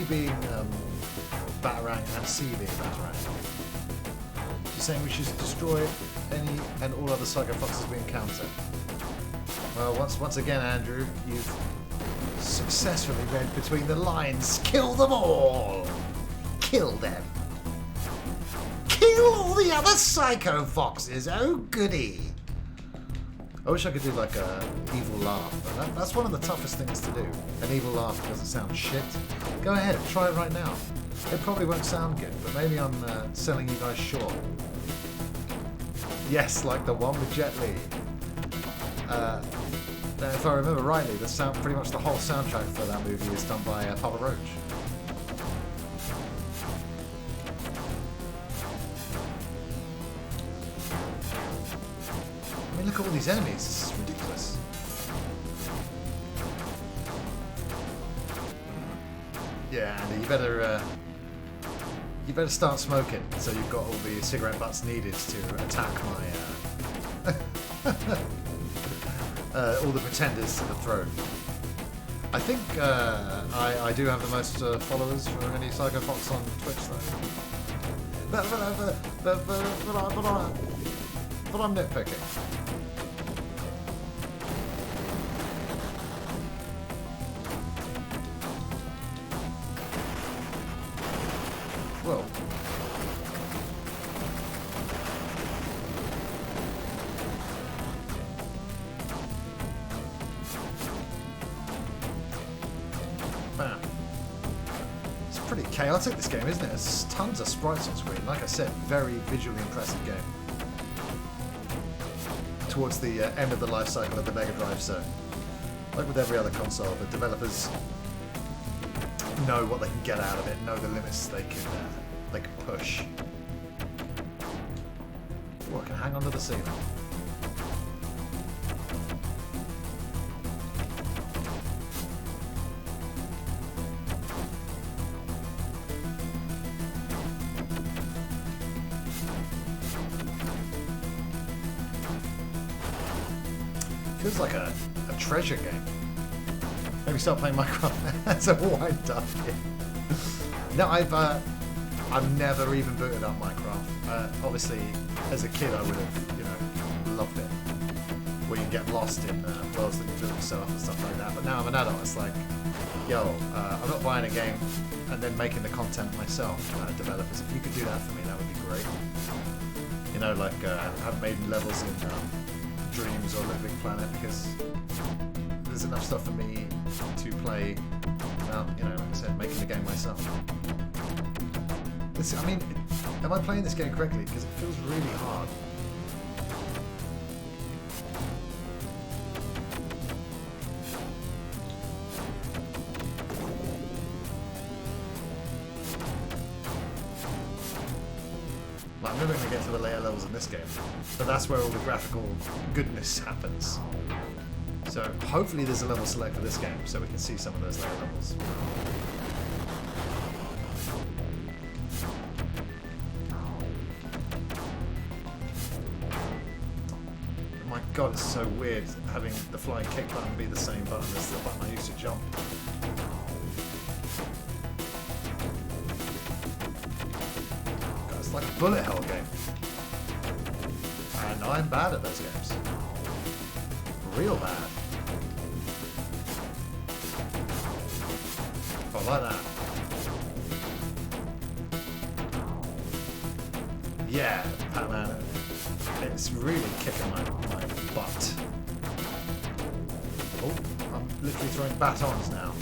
being Batarang and C being Batarang? She's saying we should destroy any and all other Psycho Foxes we encounter. Well, once again, Andrew, you've successfully read between the lines. Kill them all! Kill them! Kill all the other Psycho Foxes! Oh goody! I wish I could do like a evil laugh, but that's one of the toughest things to do. An evil laugh doesn't sound shit. Go ahead, try it right now. It probably won't sound good, but maybe I'm selling you guys short. Yes, like the one with Jet Li. Now, if I remember rightly, pretty much the whole soundtrack for that movie is done by Papa Roach. I mean, look at all these enemies. This is ridiculous. Yeah, Andy, you better start smoking, so you've got all the cigarette butts needed to attack my all the pretenders to the throne. I think I do have the most followers for any Psycho Fox on Twitch, though. But I'm nitpicking. Whoa. Bam. It's pretty chaotic, this game, isn't it? There's tons of sprites on screen. Like I said, very visually impressive game. Towards the end of the life cycle of the Mega Drive, so like with every other console, the developers know what they can get out of it, know the limits they can push. Oh, I can hang onto the ceiling. Feels like a treasure game. Maybe start playing Minecraft as a wind up. No, I've never even booted up Minecraft. Obviously, as a kid, I would have, loved it. Where you can get lost in worlds that you build yourself and stuff like that. But now I'm an adult. It's like, yo, I'm not buying a game and then making the content myself. Developers, if you could do that for me, that would be great. great. You know, like I haven't made levels in Dreams or Little Big Planet because there's enough stuff for me to play without, you know, like I said, making the game myself. I mean, am I playing this game correctly? Because it feels really hard. Like, I'm never going to get to the later levels in this game, but that's where all the graphical goodness happens. So hopefully there's a level select for this game so we can see some of those later levels. My god, it's so weird having the flying kick button be the same button as the button I used to jump. God, it's like a bullet hell game. And I'm bad at those games. Real bad. Oh, like that. Yeah, Pac-Man. It's really kicking my butt. Oh, I'm literally throwing batons now.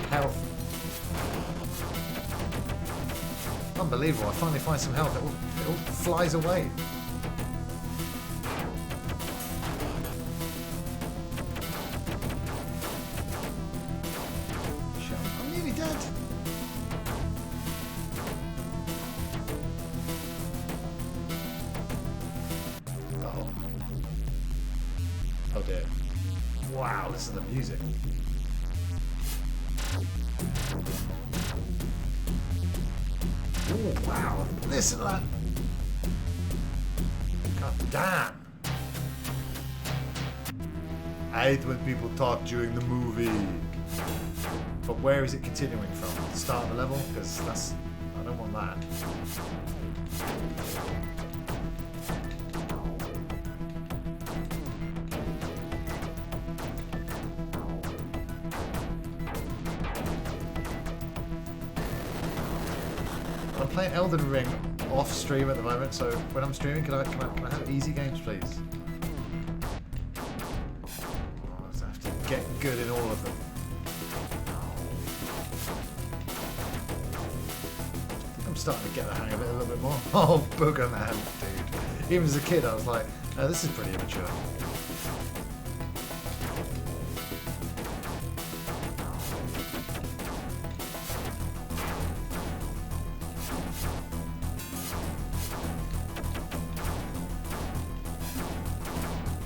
Health. Unbelievable, I finally find some health. It all flies away. I'm nearly dead. Oh. Oh dear. Wow, listen to the music. Oh, wow. Listen to that. God damn. I hate when people talk during the movie. But where is it continuing from? The start of the level? Because that's... I don't want that. I'm playing Elden Ring off stream at the moment, so when I'm streaming, can I have easy games, please? Oh, I have to get good in all of them. I'm starting to get the hang of it a little bit more. Oh, Booger Man, dude. Even as a kid, I was like, oh, this is pretty immature.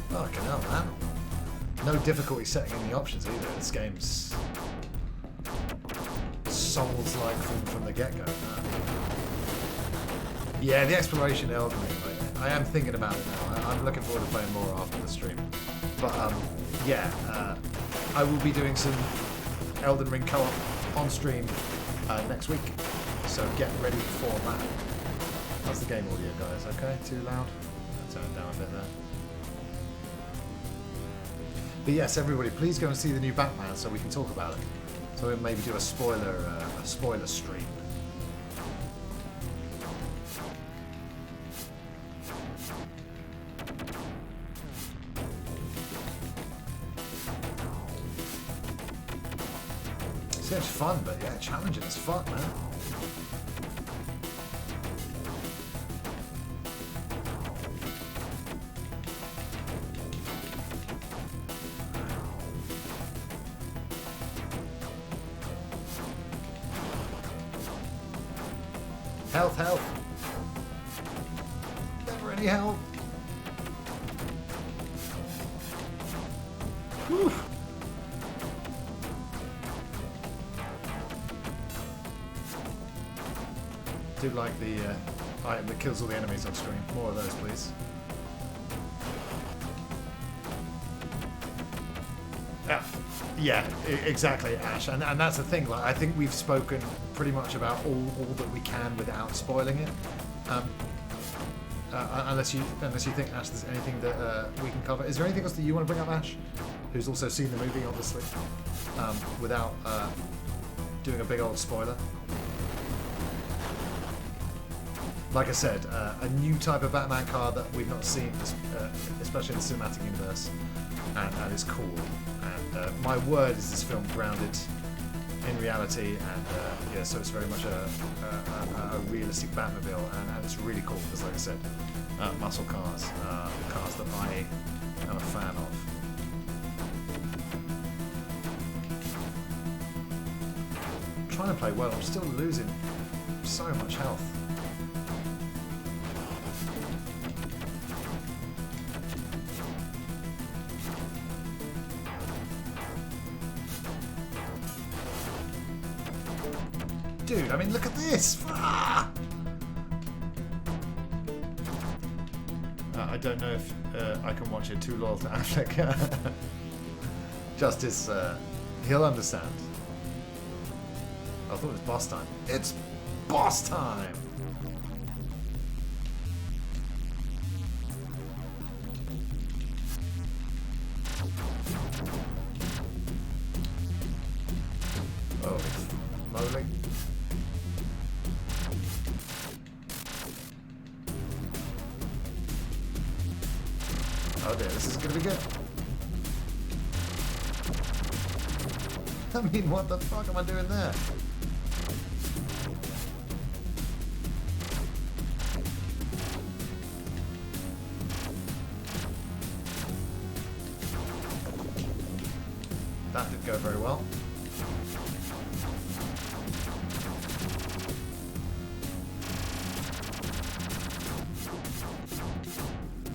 Fucking hell, man. No difficulty setting in the options either. This game's Souls-like from the get-go. Yeah, the exploration Elden Ring. I am thinking about it now. I'm looking forward to playing more after the stream. But yeah, I will be doing some Elden Ring co-op on stream next week. So get ready for that. How's the game audio, guys? Okay, too loud? I'll turn it down a bit there. But yes, everybody, please go and see the new Batman so we can talk about it. So we'll maybe do a spoiler stream. Seems fun, but yeah, challenging as fuck, man. Health. Never any health. Whew. Do like the item that kills all the enemies on screen. More of those, please. Yeah, exactly, Ash. And that's the thing. Like, I think we've spoken pretty much about all that we can without spoiling it. Unless you think, Ash, there's anything that we can cover. Is there anything else that you want to bring up, Ash? Who's also seen the movie, obviously, without doing a big old spoiler. Like I said, a new type of Batman car that we've not seen, especially in the cinematic universe, and it's cool. And my word, is this film grounded in reality, and yeah, so it's very much a realistic Batmobile, and it's really cool because, like I said, muscle cars, cars that I am a fan of. I'm trying to play well. I'm still losing so much health. Dude, I mean, look at this! Ah! I don't know if I can watch it. Too loyal to Affleck. Justice, he'll understand. I thought it was boss time. It's boss time! Oh, it's moly. Oh dear, this is gonna be good. I mean, what the fuck am I doing there? That didn't go very well.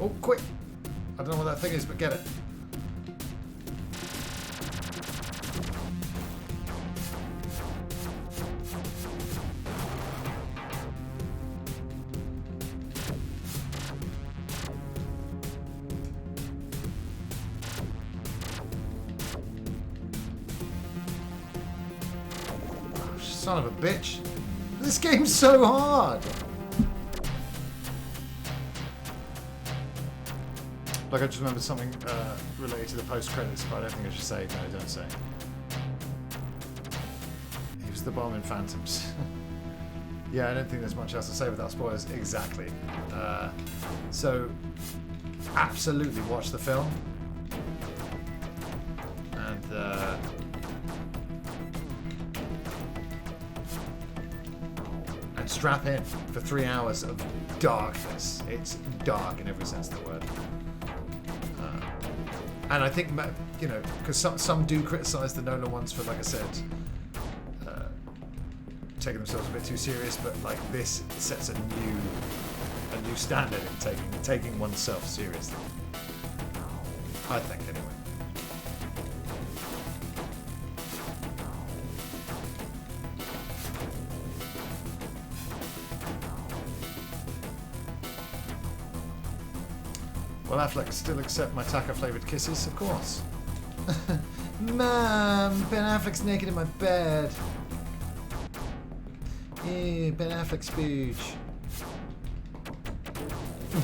Oh, quick! I don't know what that thing is, but get it. Oh, son of a bitch. This game's so hard. Like, I just remembered something related to the post-credits, but I don't think I should say. No, don't say. He was the bomb in Phantoms. Yeah, I don't think there's much else to say without spoilers. Exactly. So, absolutely watch the film. And strap in for 3 hours of darkness. It's dark in every sense of the word. And I think, you know, because some do criticise the Nolan ones for, like I said, taking themselves a bit too serious, but like this sets a new standard in taking oneself seriously. I think, anyway. Will Affleck still accept my taco-flavoured kisses? Of course. Mom, Ben Affleck's naked in my bed. Ew, Ben Affleck's spooge.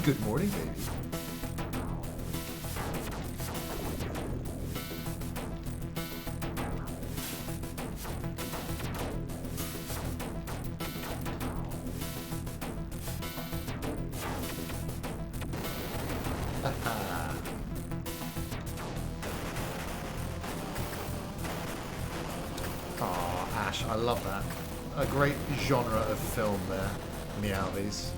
Good morning, baby. Oh, Ash, I love that. A great genre of film there, Meowies.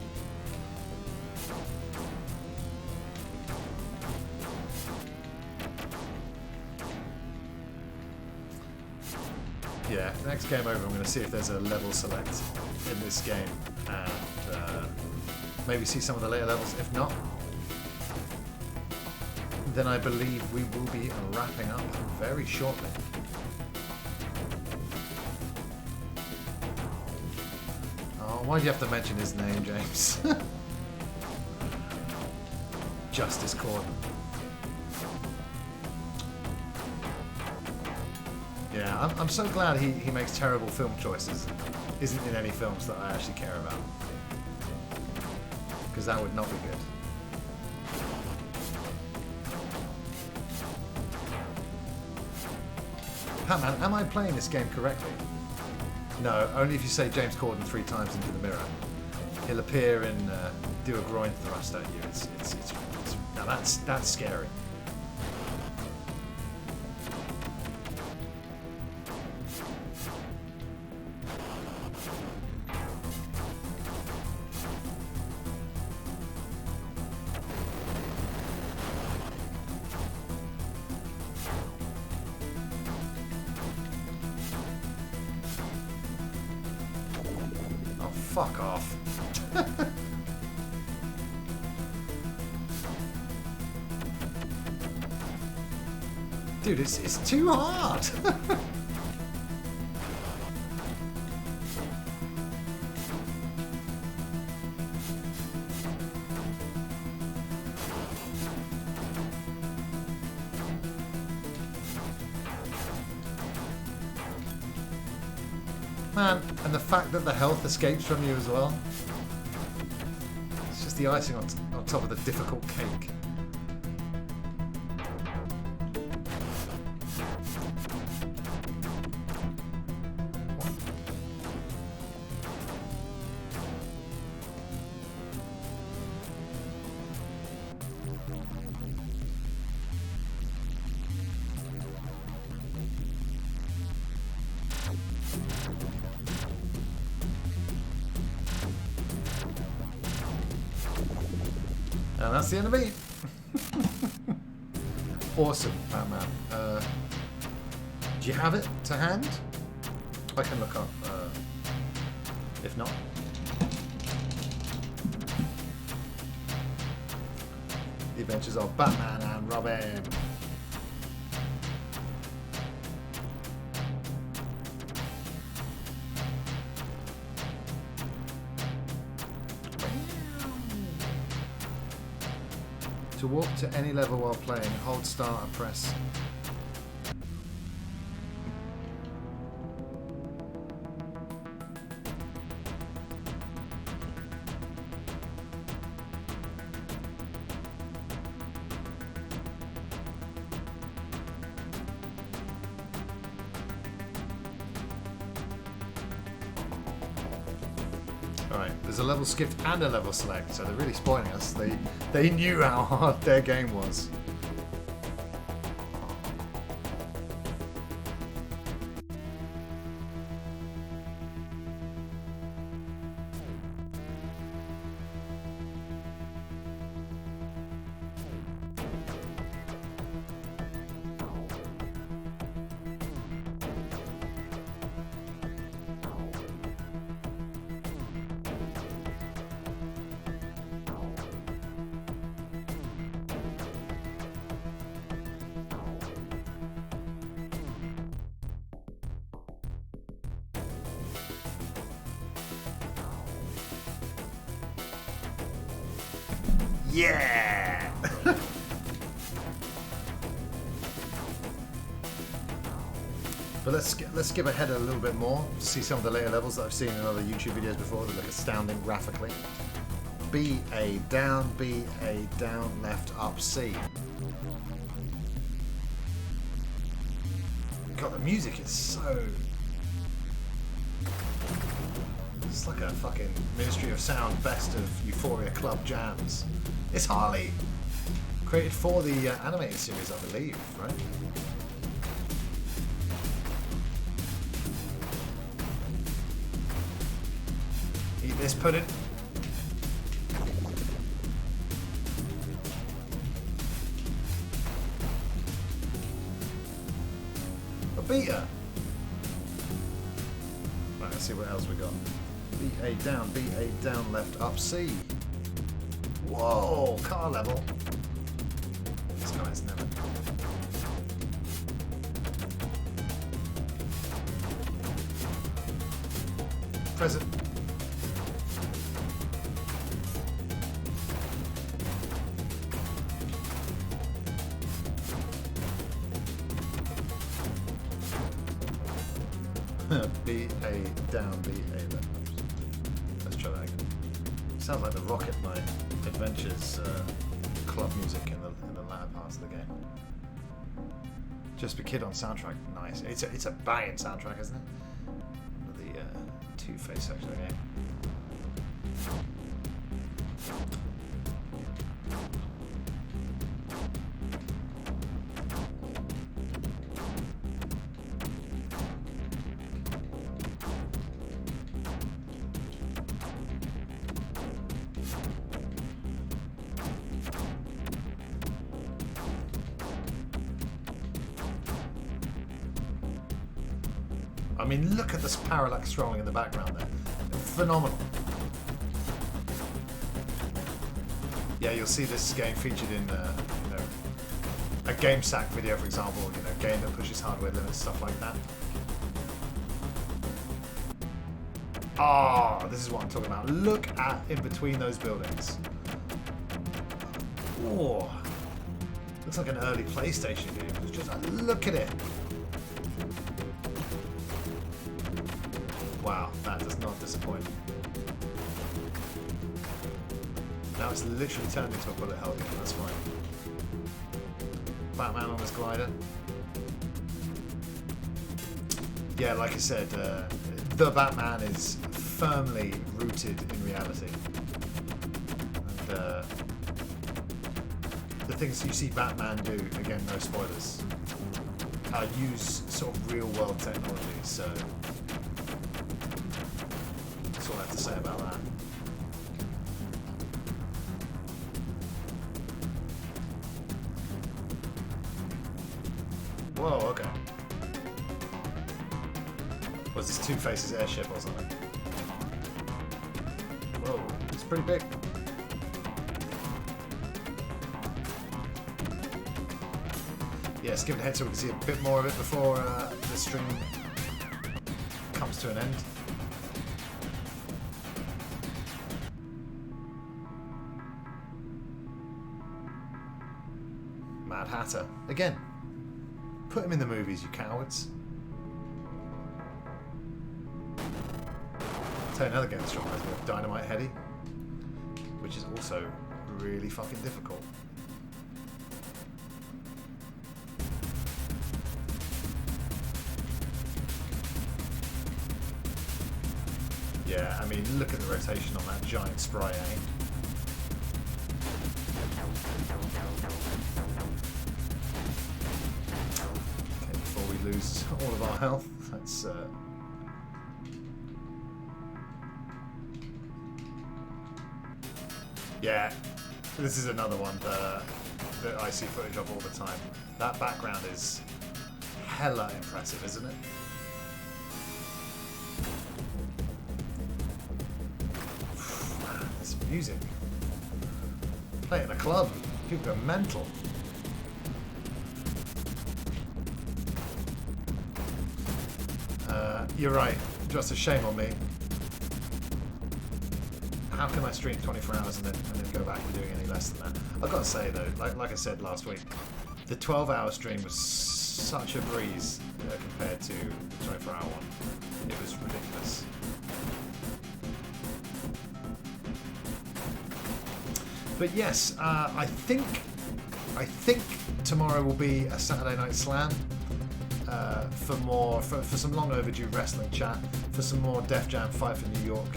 Yeah, next game over, I'm going to see if there's a level select in this game, and maybe see some of the later levels. If not, then I believe we will be wrapping up very shortly. Oh, why do you have to mention his name, James? Justice Corden. Yeah, I'm so glad he makes terrible film choices. Isn't in any films that I actually care about. because that would not be good. Batman, am I playing this game correctly? No, only if you say James Corden 3 times into the mirror. He'll appear and do a groin thrust at you. It's now that's scary. Fuck off. Dude, it's too hard. Man, and the fact that the health escapes from you as well. It's just the icing on top of the difficult cake. And that's the end of me. Awesome, Batman. Do you have it to hand? I can look up. If not. The Adventures of Batman and Robin. To walk to any level while playing, hold start and press. Alright, there's a level skipped and a level select, so they're really spoiling us. They knew how hard their game was. Yeah! But let's skip ahead a little bit more to see some of the later levels that I've seen in other YouTube videos before that look astounding graphically. B, A, down, left, up, C. God, the music is so... It's like a fucking Ministry of Sound best of Euphoria Club jams. It's Harley. Created for the animated series, I believe, right? Eat this pudding. A beta. Right, let's see what else we got. B-A down, left, up, C. Whoa, car level. This guy's never. Present. B-A down, B-A left. Let's try that again. Sounds like the Rocket Knight Adventures club music in the latter parts of the game. Just a Kid on soundtrack, nice. It's a banging soundtrack, isn't it? The Two-Face section of the game. I mean, look at this parallax scrolling in the background there. Phenomenal. Yeah, you'll see this game featured in, a GameSack video, for example. Game that pushes hardware limits, stuff like that. Ah, this is what I'm talking about. Look at in between those buildings. Oh, looks like an early PlayStation game. Just look at it. Wow, that does not disappoint. Now it's literally turned into a bullet hell game, that's fine. Batman on his glider. Yeah, like I said, the Batman is firmly rooted in reality. And the things you see Batman do, again, no spoilers, use sort of real world technology, so that's all I have to say about that. Whoa, okay. Was this Two-Face's airship or something? Whoa, it's pretty big. Yeah, skip ahead so we can see a bit more of it before the stream comes to an end. Mad Hatter. Again, put him in the movies, you cowards. I'll tell you another game that's reminds me of Dynamite Headdy, which is also really fucking difficult. Yeah, I mean, look at the rotation on that giant spray, eh? Okay, before we lose all of our health, let's... Yeah, this is another one that I see footage of all the time. That background is hella impressive, isn't it? This music. Play in a club. People are mental. You're right. Just a shame on me. How can I stream 24 hours and then go back and doing any less than that? I've got to say though, like I said last week, the 12-hour stream was such a breeze compared to the 24-hour one. It was ridiculous. But yes, I think tomorrow will be a Saturday Night Slam for some long overdue wrestling chat, for some more Def Jam Fight for New York.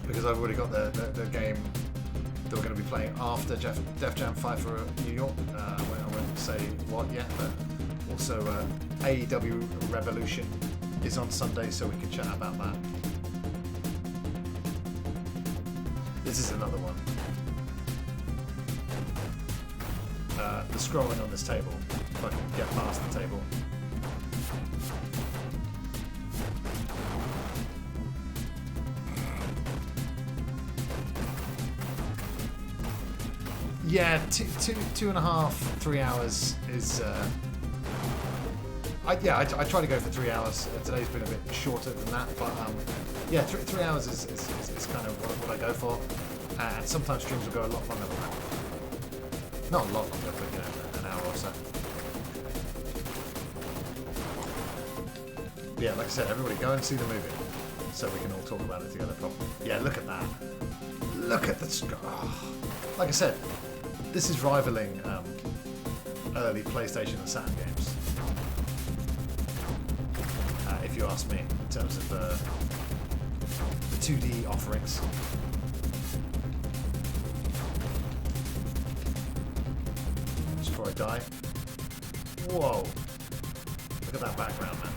Because I've already got the game that we're going to be playing after Def Jam Fight for New York. I won't say what yet, but also AEW Revolution is on Sunday, so we can chat about that. This is another one. The scrolling on this table, if I can get past the table. Yeah, two and a half, 3 hours is. I try to go for 3 hours. Today's been a bit shorter than that, but yeah, 3 hours is kind of what I go for. And sometimes streams will go a lot longer than that. Not a lot longer, but an hour or so. But yeah, like I said, everybody go and see the movie. so we can all talk about it together properly. Yeah, look at that. Look at the... Like I said, this is rivaling early PlayStation and Saturn games. If you ask me, in terms of the 2D offerings. Just before I die. Whoa. Look at that background, man.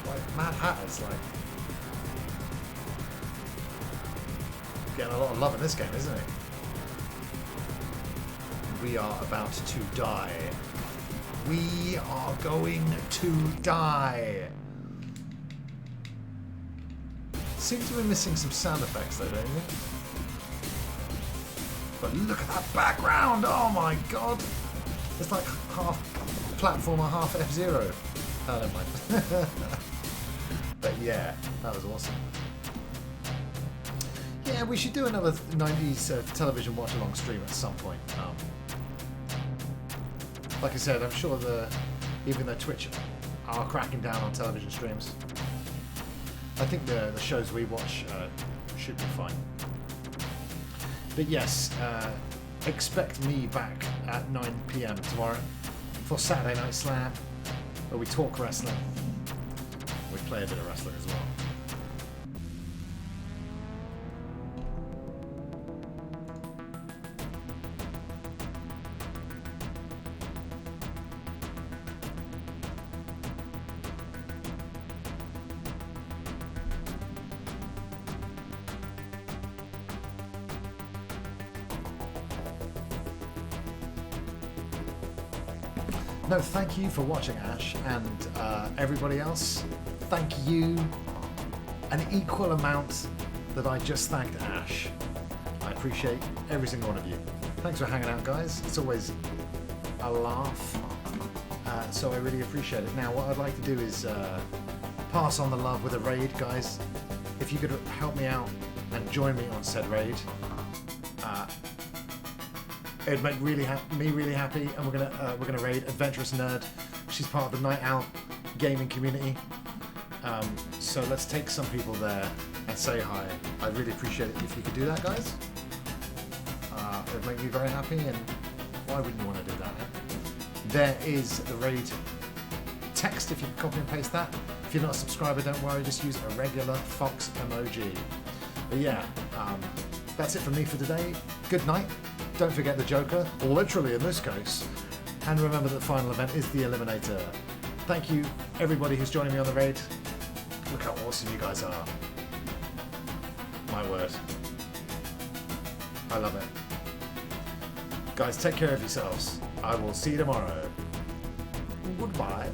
Like, Mad Hatter's like... getting a lot of love in this game, isn't it? We are about to die. We are going to die. Seem to be missing some sound effects though, don't you? But look at that background! Oh my god! It's like half platformer, half F-Zero. Oh, never mind. But yeah, that was awesome. Yeah, we should do another 90s television watch-along stream at some point. Like I said, I'm sure even though Twitch are cracking down on television streams, I think the shows we watch should be fine. But yes, expect me back at 9 PM tomorrow for Saturday Night Slam, where we talk wrestling. We play a bit of wrestling as well. No, thank you for watching, Ash, and everybody else. Thank you an equal amount that I just thanked Ash. I appreciate every single one of you. Thanks for hanging out, guys. It's always a laugh, so I really appreciate it. Now, what I'd like to do is pass on the love with a raid, guys. If you could help me out and join me on said raid, it'd make me really happy, and we're gonna raid Adventurous Nerd. She's part of the Night Owl gaming community. So let's take some people there and say hi. I'd really appreciate it if you could do that, guys. It'd make me very happy, and why wouldn't you want to do that? There is the raid text if you can copy and paste that. If you're not a subscriber, don't worry, just use a regular Fox emoji. But yeah, that's it from me for today. Good night. Don't forget the Joker, literally in this case. And remember that the final event is the Eliminator. Thank you, everybody who's joining me on the raid. Look how awesome you guys are. My word. I love it. Guys, take care of yourselves. I will see you tomorrow. Goodbye.